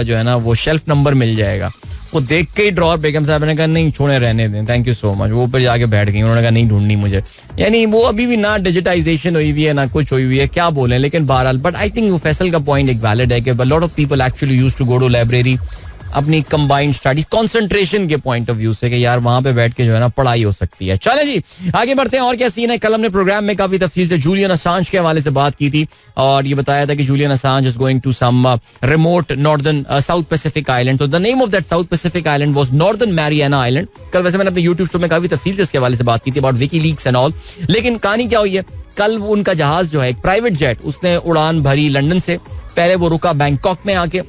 जो है ना वो शेल्फ नंबर मिल जाएगा. वो देख के ही ड्रॉर बेगम साहब ने कहा नहीं छोड़े रहने दें, थैंक यू सो मच. वो ऊपर जाके बैठ गई. उन्होंने कहा नहीं ढूंढनी मुझे. यानी वो अभी भी ना डिजिटाइजेशन हुई हुई है ना कुछ हुई हुई है, क्या बोले. लेकिन बहरहाल बट आई थिंक फैसल का पॉइंट एक वैलिड है कि lot of people actually used to go to library अपनी कंबाइंड स्टडी कंसंट्रेशन के पॉइंट ऑफ व्यू से कि यार वहां पे बैठ के जो है ना पढ़ाई हो सकती है. चले जी आगे बढ़ते हैं. और क्या सीन है. कल हमने प्रोग्राम में काफी तफसील से जूलियन असांज के हवाले से बात की थी और ये बताया था कि Julian Assange is going to some remote northern South Pacific island. तो the name of that South Pacific island was Northern Mariana Island. कल वैसे मैंने अपने यूट्यूब शो में काफी तफसील से इसके हवाले से बात की थी अबाउट विकीलीक्स एंड ऑल. लेकिन कहानी क्या हुई है, कल उनका जहाज जो है एक प्राइवेट जेट उसने उड़ान भरी लंदन से. पहले वो रुका बैंकॉक में. आके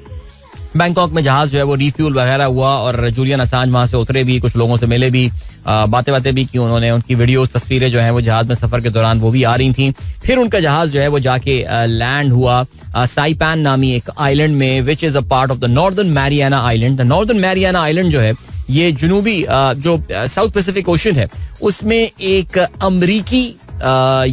बैंकॉक में जहाज जो है वो रिफ्यूल वगैरह हुआ और जूलियन असांज वहां से उतरे भी, कुछ लोगों से मिले भी, बातें भी की उन्होंने. उनकी वीडियोस तस्वीरें जो हैं वो जहाज में सफर के दौरान वो भी आ रही थी. फिर उनका जहाज जो है वो जाके लैंड हुआ साइपैन नामी एक आइलैंड में which is a part of the northern Mariana island. The northern Mariana island जो है ये जुनूबी जो साउथ पैसिफिक ओशन है उसमें एक अमरीकी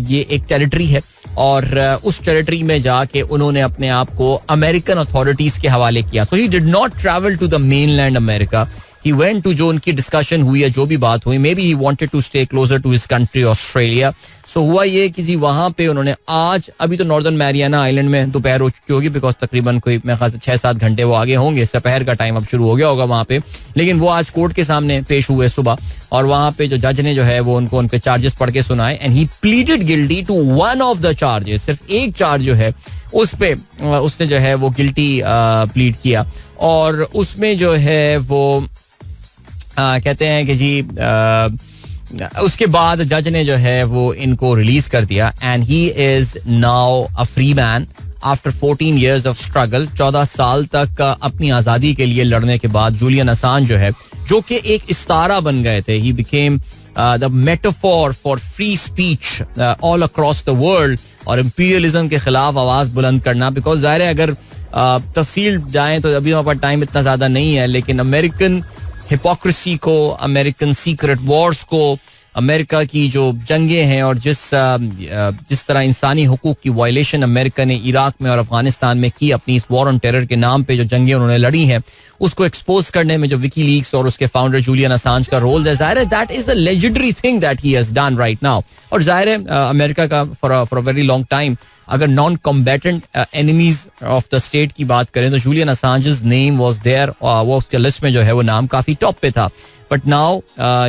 ये एक टेरिटरी है और उस टेरिटरी में जाके उन्होंने अपने आप को अमेरिकन अथॉरिटीज के हवाले किया. So he did not travel to the mainland America. He went to जो उनकी डिस्कशन हुई है, जो भी बात हुई, maybe he wanted to stay closer to his country Australia. So हुआ ये कि जी वहां पे उन्होंने आज, अभी तो नॉर्दर्न मैरियाना आइलैंड में दोपहर हो चुकी होगी बिकॉज तकरीबन कोई मेरे ख्याल से 6-7 घंटे वो आगे होंगे, दोपहर का टाइम अब शुरू हो गया होगा वहां पे. लेकिन वो आज कोर्ट के सामने पेश हुए सुबह और वहां पे जो जज ने जो है वो उनको उनके चार्जेस पढ़ के सुनाए and he pleaded guilty to one of the charges. सिर्फ एक चार्ज जो है उस पे उसने जो है वो गिल्टी प्लीड किया और उसमें जो है वो कहते हैं कि जी उसके बाद जज ने जो है वो इनको रिलीज कर दिया and he is now a free man after 14 years of struggle. 14 साल तक अपनी आज़ादी के लिए लड़ने के बाद जूलियन असांज जो है, जो कि एक इस्तारा बन गए थे, he became the metaphor for free speech all across the world और इंपीरियलिज्म के खिलाफ आवाज बुलंद करना. बिकॉज जाहिर है अगर तफसील जाएं तो अभी वहाँ पर टाइम इतना ज्यादा नहीं है, लेकिन अमेरिकन हिपोक्रेसी को, अमेरिकन सीक्रेट वॉर्स को, अमेरिका की जो जंगें हैं और जिस तरह इंसानी हुकूक की वायलेशन अमेरिका ने इराक में और अफगानिस्तान में की अपनी इस वॉर ऑन टेरर के नाम पे जो जंगें उन्होंने लड़ी हैं, उसको एक्सपोज करने में जो विकीलीक्स और उसके फाउंडर जूलियन असांज का रोल है, जाहिर है that is a legendary thing that he has done right now. और जाहिर है अमेरिका का for a very long time अगर non combatant enemies of the state की बात करें तो Julian Assange's name was there, वो उसके लिस्ट में जो है वो नाम काफी टॉप पे था. But now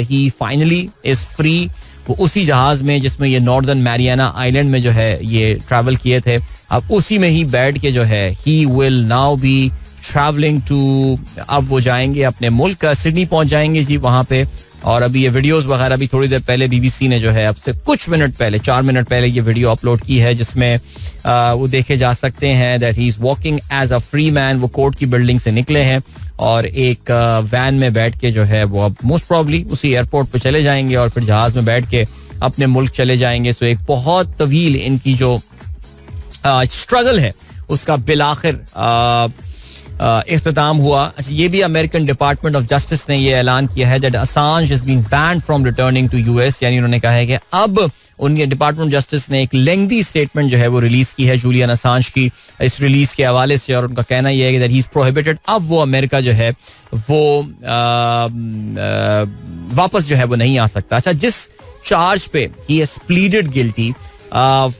he finally is free. वो उसी जहाज में जिसमें ये नॉर्दर्न मैरियाना आइलैंड में जो है ये ट्रैवल किए थे, अब उसी में ही बैठ के जो है he will now be travelling to, अब वो जाएंगे अपने मुल्क सिडनी पहुंच जाएंगे जी. वहां पे और अभी ये वीडियोस वगैरह भी थोड़ी देर पहले बीबीसी ने जो है अब से कुछ मिनट पहले 4 मिनट पहले ये वीडियो अपलोड की है, जिसमें वो देखे जा सकते हैं that he is walking as a free man. वो कोर्ट की बिल्डिंग से निकले हैं और एक वैन में बैठ के जो है वो अब मोस्ट प्रॉब्ली उसी एयरपोर्ट पे चले जाएंगे और फिर जहाज में बैठ के अपने मुल्क चले जाएंगे. सो एक बहुत तवील इनकी जो स्ट्रगल है उसका बिलाखिर इख्तिताम हुआ. अच्छा, ये भी अमेरिकन डिपार्टमेंट ऑफ जस्टिस ने ये ऐलान किया है that Assange has been banned from returning to US. यानी उन्होंने कहा है कि अब उनके डिपार्टमेंट ऑफ जस्टिस ने एक लेंथी स्टेटमेंट जो है वो रिलीज की है जूलियन असांज की इस रिलीज के हवाले से, और उनका कहना यह है कि दैट ही इज प्रोहिबिटेड. अब वो अमेरिका जो है वो वापस जो है वो नहीं आ सकता. अच्छा, जिस चार्ज पे he has pleaded guilty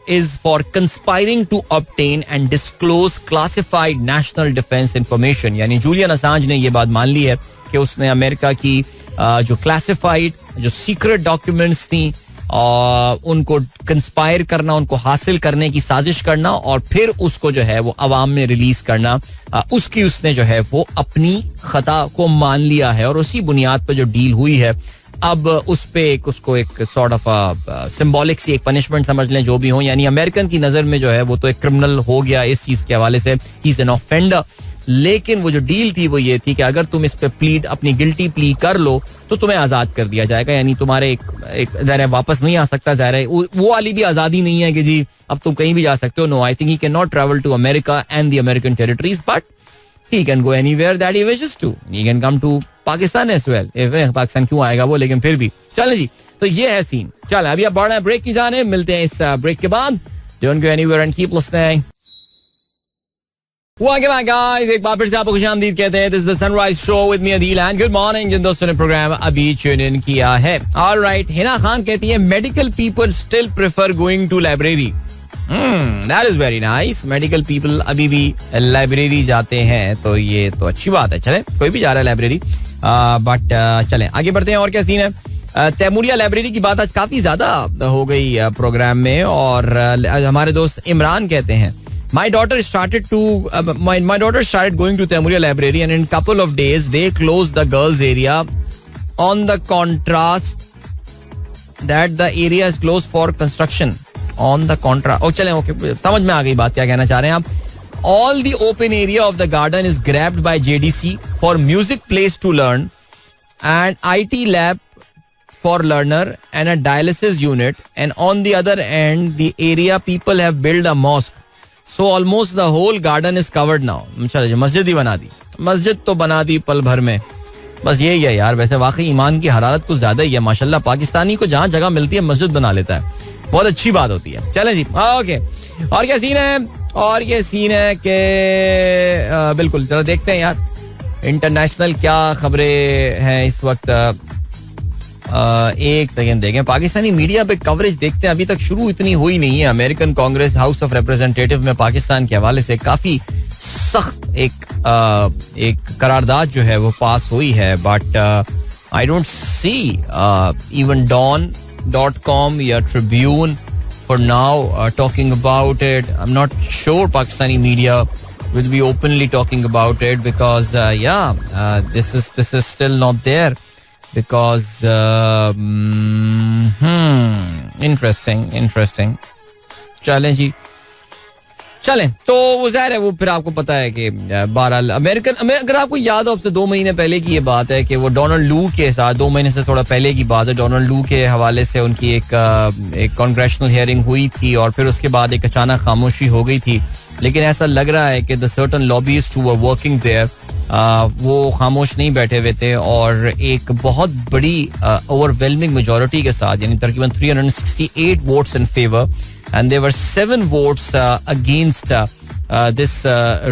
is for conspiring to obtain and disclose classified national defense information. यानी जूलियन असांज ने ये बात मान ली है कि उसने अमेरिका की जो क्लासिफाइड जो सीक्रेट डॉक्यूमेंट्स थी उनको कंस्पायर करना, उनको हासिल करने की साजिश करना और फिर उसको जो है वो अवाम में रिलीज करना, उसकी उसने जो है वो अपनी खता को मान लिया है. और उसी बुनियाद पर जो डील हुई है अब उस पे उसको एक सॉर्ट ऑफ सिंबॉलिक सी एक पनिशमेंट समझ लें जो भी हो. यानी अमेरिकन की नजर में जो है वो तो एक क्रिमिनल हो गया इस चीज के हवाले से, ही इज एन ऑफेंडर. लेकिन वो जो डील थी वो ये थी कि अगर तुम इस पे प्लीड अपनी गिल्टी प्ली कर लो तो तुम्हें आजाद कर दिया जाएगा. यानी तुम्हारे एक ज़ाहिर है वापस नहीं आ सकता. ज़ाहिर है वो वाली भी आजादी नहीं है कि जी अब तुम कहीं भी जा सकते हो. No, I think he can not travel to America and the American territories, but he can go anywhere that he wishes to. He can come to Pakistan as well. Pakistan क्यों आएगा वो, लेकिन फिर भी चलें जी. तो ये है सीन. चल अभी अब बढ़ रहे हैं ब्रेक की जाने. मिलते हैं इस ब्रेक के बाद. Don't go anywhere and keep listening. Welcome back guys. एक बार फिर से आपको खुशामदीद कहते हैं. This is the Sunrise Show with me Adil and good morning. जिन दोस्तों ने प्रोग्राम अभी ट्यून इन किया है. All right. हिना खान कहती है medical people still prefer going to library. That is very nice. Medical people अभी भी लाइब्रेरी जाते हैं तो ये तो अच्छी बात है. चले, कोई भी जा रहा है लाइब्रेरी, बट चलें आगे बढ़ते हैं. और क्या सीन है? तैमूरिया लाइब्रेरी की बात आज काफी ज्यादा हो गई प्रोग्राम में. और हमारे दोस्त इमरान कहते हैं My daughter started going to Taimuria library and in couple of days they closed the girls area on the contrast that the area is closed for construction. On the contra. Oh, चलें, okay, समझ में आ गई बात क्या कहना चाह रहे हैं आप. All the open area of the garden is grabbed by JDC for music place to learn and IT lab for learner and a dialysis unit, and on the other end the area people have built a mosque. So almost the whole garden is covered now. चलो, मस्जिद ही बना दी. मस्जिद तो बना दी पल भर में. बस यही है यार. वैसे वाकई ईमान की हरारत कुछ ज्यादा ही है माशाल्लाह. पाकिस्तानी को जहाँ जगह मिलती है मस्जिद बना लेता है. बहुत अच्छी बात होती है. चलें जी, ओके. और क्या सीन है? और ये सीन है कि बिल्कुल जरा देखते हैं यार इंटरनेशनल क्या खबरें हैं इस वक्त. एक सेकेंड देखें. पाकिस्तानी मीडिया पे कवरेज देखते हैं. अभी तक शुरू इतनी हुई नहीं है. American Congress house of representative में पाकिस्तान के हवाले से काफी सख्त एक करारदाद जो है वो पास हुई है. But I don't see even Dawn.com या Tribune for now talking about it. I'm not sure Pakistani media will be openly talking about it because this is still not there because interesting. चलें तो वो ज़ाहिर है वो फिर आपको पता है कि बहरहाल अगर आपको याद हो अब से 2 महीने पहले की ये बात है कि वो डोनाल्ड लू के साथ 2 महीने से थोड़ा पहले की बात है. डोनाल्ड लू के हवाले से उनकी एक कांग्रेशनल हियरिंग हुई थी और फिर उसके बाद एक अचानक खामोशी हो गई थी. लेकिन ऐसा लग रहा है कि the certain lobbyist who were working there वो खामोश नहीं बैठे हुए थे और एक बहुत बड़ी ओवरवेलमिंग मेजॉरिटी के साथ यानी तकरीबन 368 votes in favour and there were 7 votes against this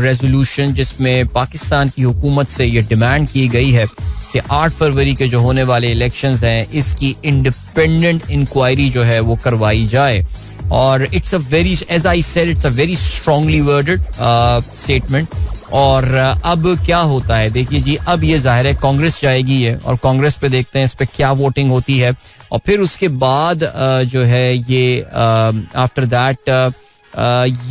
resolution जिसमें पाकिस्तान की हुकूमत से ये डिमांड की गई है कि 8 फरवरी के जो होने वाले इलेक्शंस हैं इसकी इंडिपेंडेंट इंक्वायरी जो है वो करवाई जाए. और it's a very as I said it's a very strongly worded statement. और अब क्या होता है देखिए जी. अब ये जाहिर है कांग्रेस जाएगी है और कांग्रेस पे देखते हैं इस पे क्या वोटिंग होती है और फिर उसके बाद जो है ये आफ्टर दैट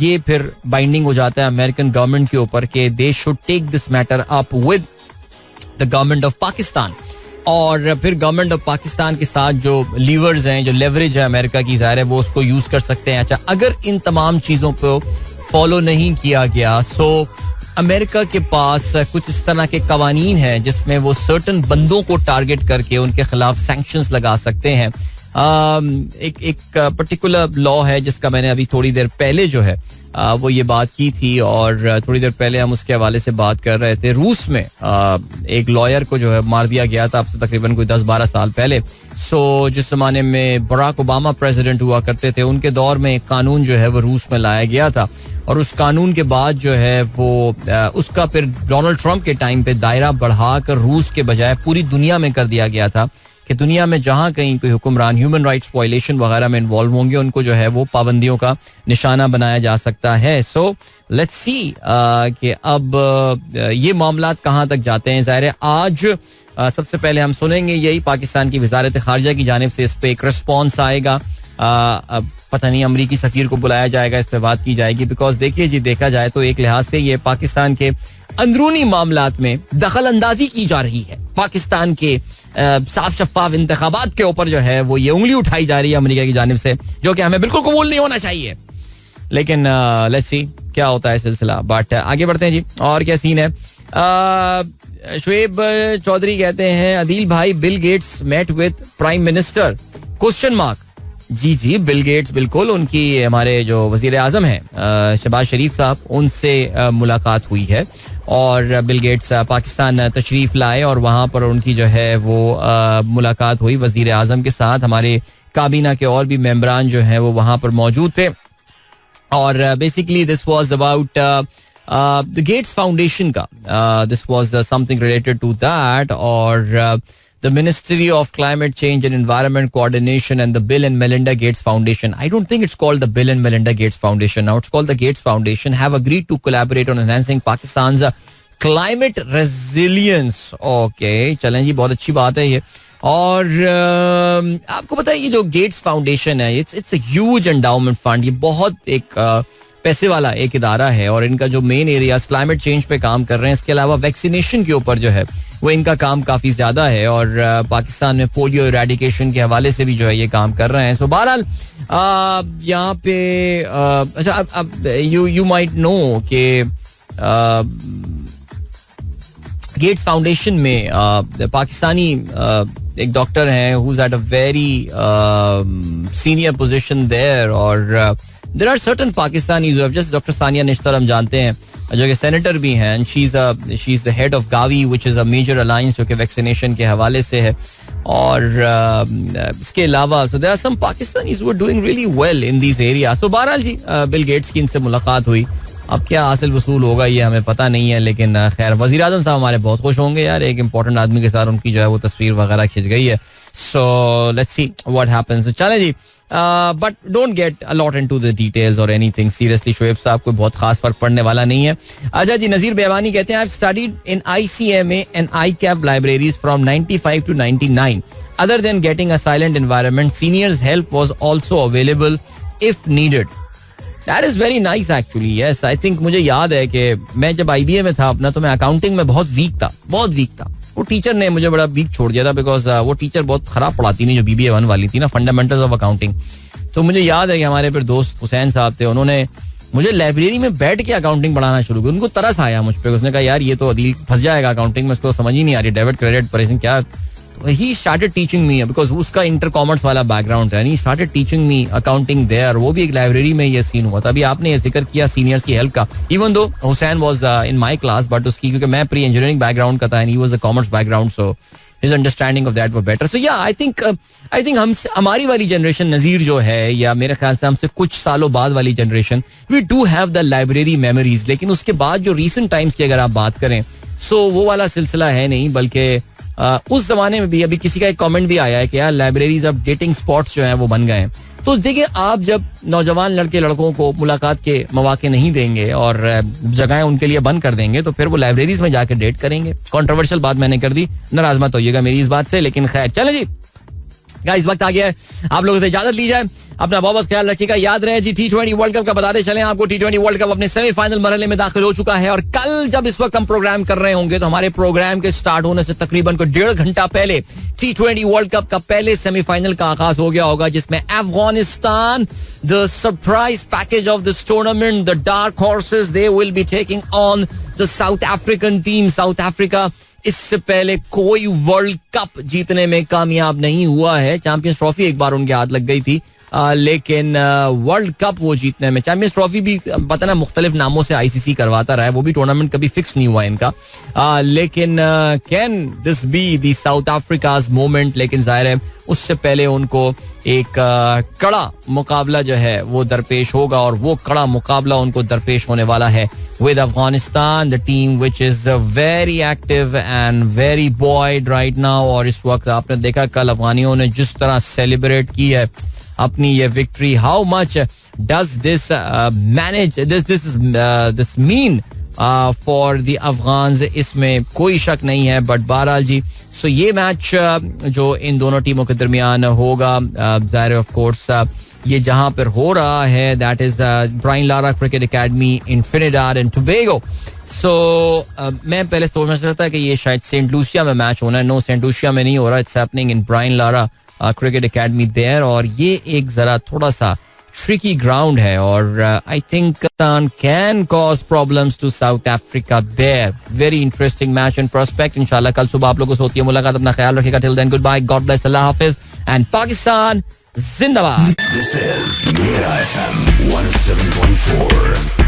ये फिर बाइंडिंग हो जाता है अमेरिकन गवर्नमेंट के ऊपर कि they should take this matter up with the government of Pakistan. और फिर गवर्नमेंट ऑफ पाकिस्तान के साथ जो लीवर्स हैं, जो लेवरेज है अमेरिका की, ज़ाहिर है वो उसको यूज़ कर सकते हैं. अच्छा, अगर इन तमाम चीज़ों को फॉलो नहीं किया गया, सो अमेरिका के पास कुछ इस तरह के कवानीन हैं जिसमें वो सर्टन बंदों को टारगेट करके उनके खिलाफ सैंक्शंस लगा सकते हैं. एक पर्टिकुलर लॉ है जिसका मैंने अभी थोड़ी देर पहले जो है वो ये बात की थी, और थोड़ी देर पहले हम उसके हवाले से बात कर रहे थे. रूस में एक लॉयर को जो है मार दिया गया था, अब से तकरीबन कोई 10-12 साल पहले. सो जिस जमाने में बराक ओबामा प्रेसिडेंट हुआ करते थे, उनके दौर में एक कानून जो है वो रूस में लाया गया था, और उस कानून के बाद जो है वो उसका फिर डोनाल्ड ट्रंप के टाइम पे दायरा बढ़ाकर रूस के बजाय पूरी दुनिया में कर दिया गया था कि दुनिया में जहां कहीं कोई हुक्मरान ह्यूमन राइट्स वायलेशन वगैरह में इन्वॉल्व होंगे, उनको जो है वो पाबंदियों का निशाना बनाया जा सकता है. सो लेट्स सी कि अब ये मामलात कहाँ तक जाते हैं. ज़ाहिर है आज सबसे पहले हम सुनेंगे यही पाकिस्तान की वजारत खारजा की जानिब से इस पे एक रिस्पॉन्स आएगा. अब पता नहीं अमरीकी सफीर को बुलाया जाएगा, इस पे बात की जाएगी. बिकॉज देखिए जी, देखा जाए तो एक लिहाज से ये पाकिस्तान के अंदरूनी मामलात में दखल अंदाजी की जा रही है. पाकिस्तान के साफ शफाफ इंतखाबात के ऊपर जो है वो ये उंगली उठाई जा रही है अमेरिका की जानिब से, जो कि हमें बिल्कुल कबूल नहीं होना चाहिए. लेकिन लेट्स सी क्या होता है सिलसिला. बट आगे बढ़ते हैं जी, और क्या सीन है. शुएब चौधरी कहते हैं, अदील भाई, Bill Gates met with prime minister question mark. जी जी, बिल गेट्स बिल्कुल, उनकी हमारे जो वजीर आजम हैं शहबाज शरीफ साहब, उनसे मुलाकात हुई है, और बिल गेट्स पाकिस्तान तशरीफ लाए और वहाँ पर उनकी जो है वो मुलाकात हुई वजीर आजम के साथ. हमारे काबीना के और भी मेंबरान जो हैं वो वहाँ पर मौजूद थे, और basically this was about the Gates foundation का. This was something related to that, और the Ministry of Climate Change and Environment Coordination and the Bill and Melinda Gates Foundation. I don't think it's called the Bill and Melinda Gates Foundation now. It's called the Gates Foundation. Have agreed to collaborate on enhancing Pakistan's climate resilience. Okay, चलें जी, बहुत अच्छी बात है ये. और आपको पता है ये जो गेट्स फाउंडेशन है, it's a huge endowment fund. ये बहुत एक पैसे वाला एक इदारा है, और इनका जो मेन एरिया क्लाइमेट चेंज पे काम कर रहे हैं. इसके अलावा वैक्सीनेशन के ऊपर जो है वो इनका काम काफी ज्यादा है, और पाकिस्तान में पोलियो इरेडिकेशन के हवाले से भी जो है ये काम कर रहे हैं. सो बहरहाल यहाँ पे अच्छा, अब यू माइट नो कि गेट्स फाउंडेशन में पाकिस्तानी एक डॉक्टर हैं who is at a very senior position there, और there are certain Pakistanis who have just Dr. Sania Nishtar हम जानते हैं, जो कि सेनेटर भी हैं, and she's the head of Gavi, which is a major alliance जो कि वैक्सीनेशन के हवाले से है. और इसके अलावा so there are some Pakistanis who are doing really well in these areas. So बहरहाल जी, बिल गेट्स की इनसे मुलाकात हुई. अब क्या हासिल वसूल होगा ये हमें पता नहीं है, लेकिन खैर वजीर आजम साहब हमारे बहुत खुश होंगे यार, एक इंपॉर्टेंट आदमी के साथ उनकी जो है वो तस्वीर वगैरह खिंच गई है. So let's see what happens. चलें जी, but don't get a lot into the details और एनीथिंग. सीरियसली शुएब साहब को बहुत खास फर्क पड़ने वाला नहीं है. अच्छा जी, नजीर बेवानी कहते हैं, I have studied in ICMA and ICAP libraries from 95 to 99. Other than getting a silent environment, seniors help was also available if needed. That is very nice actually. Yes, I think मुझे याद है कि मैं जब IBA में था अपना, तो मैं अकाउंटिंग में बहुत वीक था. वो टीचर ने मुझे बड़ा वीक छोड़ दिया था, बिकॉज वो टीचर बहुत खराब पढ़ाती नहीं, जो BBA 1 वाली थी ना, फंडामेंटल्स ऑफ अकाउंटिंग. तो मुझे याद है कि हमारे फिर दोस्त हुसैन साहब थे, उन्होंने मुझे लाइब्रेरी में बैठ के अकाउंटिंग पढ़ाना शुरू किया. उनको तरस आया मुझ पर, उसने कहा यार ये तो अदील फंस जाएगा अकाउंटिंग में, उसको समझ ही नहीं आ रही डेबिट क्रेडिट परेशान क्या. He started teaching me because उसका इंटर कॉमर्स वाला बैकग्राउंड है. He started teaching me accounting there. वो भी एक लाइब्रेरी में ये सीन हुआ था. अभी आपने ये जिक्र किया सीनियर्स की हेल्प का. Even though Hussain was in my class, but उसकी क्योंकि मैं प्री इंजीनियरिंग बैकग्राउंड का था and he was a commerce background, so his understanding of that was better. So yeah, I think हमारी वाली जनरेशन नजीर जो है, या मेरे ख्याल से हमसे कुछ सालों बाद वाली generation, we do have the library memories. लेकिन उसके बाद जो recent times की अगर आप बात करें, so वो वाला सिलसिला है नहीं. बल्कि उस जमाने में भी अभी किसी का एक कमेंट भी आया है कि यार लाइब्रेरीज अब डेटिंग स्पॉट्स जो हैं वो बन गए हैं. तो देखिए, आप जब नौजवान लड़के लड़कों को मुलाकात के मौके नहीं देंगे और जगहें उनके लिए बंद कर देंगे, तो फिर वो लाइब्रेरीज में जाके डेट करेंगे. कंट्रोवर्शियल बात मैंने कर दी, नाराज मत होइएगा मेरी इस बात से, लेकिन खैर चले जी गाइस, वक्त आ गया है आप लोगों से इजाजत ली जाए. अपना बहुत ख्याल रखिएगा. याद रहे जी T20 वर्ल्ड कप का बताते चले आपको. T20 वर्ल्ड कप अपने सेमीफाइनल मरहले में दाखिल हो चुका है और कल जब इस वक्त हम प्रोग्राम कर रहे होंगे तो हमारे प्रोग्राम के स्टार्ट होने से तकरीबन को 1.5 घंटा पहले T20 वर्ल्ड कप का पहले सेमीफाइनल का आगाज हो गया होगा, जिसमें Afghanistan, the surprise package of this tournament, the dark horses, they will be taking on the south African team. South Africa इससे पहले कोई वर्ल्ड कप जीतने में कामयाब नहीं हुआ है. चैंपियंस ट्रॉफी एक बार उनके हाथ लग गई थी, लेकिन वर्ल्ड कप वो जीतने में, चैंपियंस ट्रॉफी भी पता ना मुख्तलिफ नामों से आईसीसी करवाता रहा है, वो भी टूर्नामेंट कभी फिक्स नहीं हुआ इनका. लेकिन can this be the south Africa's moment. लेकिन जाहिर है उससे पहले उनको एक कड़ा मुकाबला जो है वो दरपेश होगा और वो कड़ा मुकाबला उनको दरपेश होने वाला है with Afghanistan, the team which is very active and very buoyed right now. और इस वक्त आपने देखा कल अफगानियों ने जिस तरह सेलिब्रेट की है अपनी ये victory. How much does this manage this mean for the Afghans, इसमें कोई शक नहीं है. बट बहरहाल जी, सो ये मैच जो इन दोनों टीमों के दरमियान होगा, जाहिर ऑफ कोर्स ये जहां पर हो रहा है, that is Brian Lara cricket academy in Trinidad and Tobago. So मैं पहले सोचना चाहता था कि ये शायद सेंट लूसिया में मैच होना है. नो, सेंट लूसिया में नहीं हो रहा, it's happening in Brian Lara cricket academy there. और ये एक जरा थोड़ा सा ट्रिकी ग्राउंड है और I think can cause problems to South Africa there. Very interesting match and prospect. इंशाल्लाह कल सुबह आप लोगों से होती है मुलाकात. अपना ख्याल रखिएगा. Till then, goodbye, God bless, अल्लाह हाफिज एंड पाकिस्तान जिंदाबाद. This is Mira FM 107.4.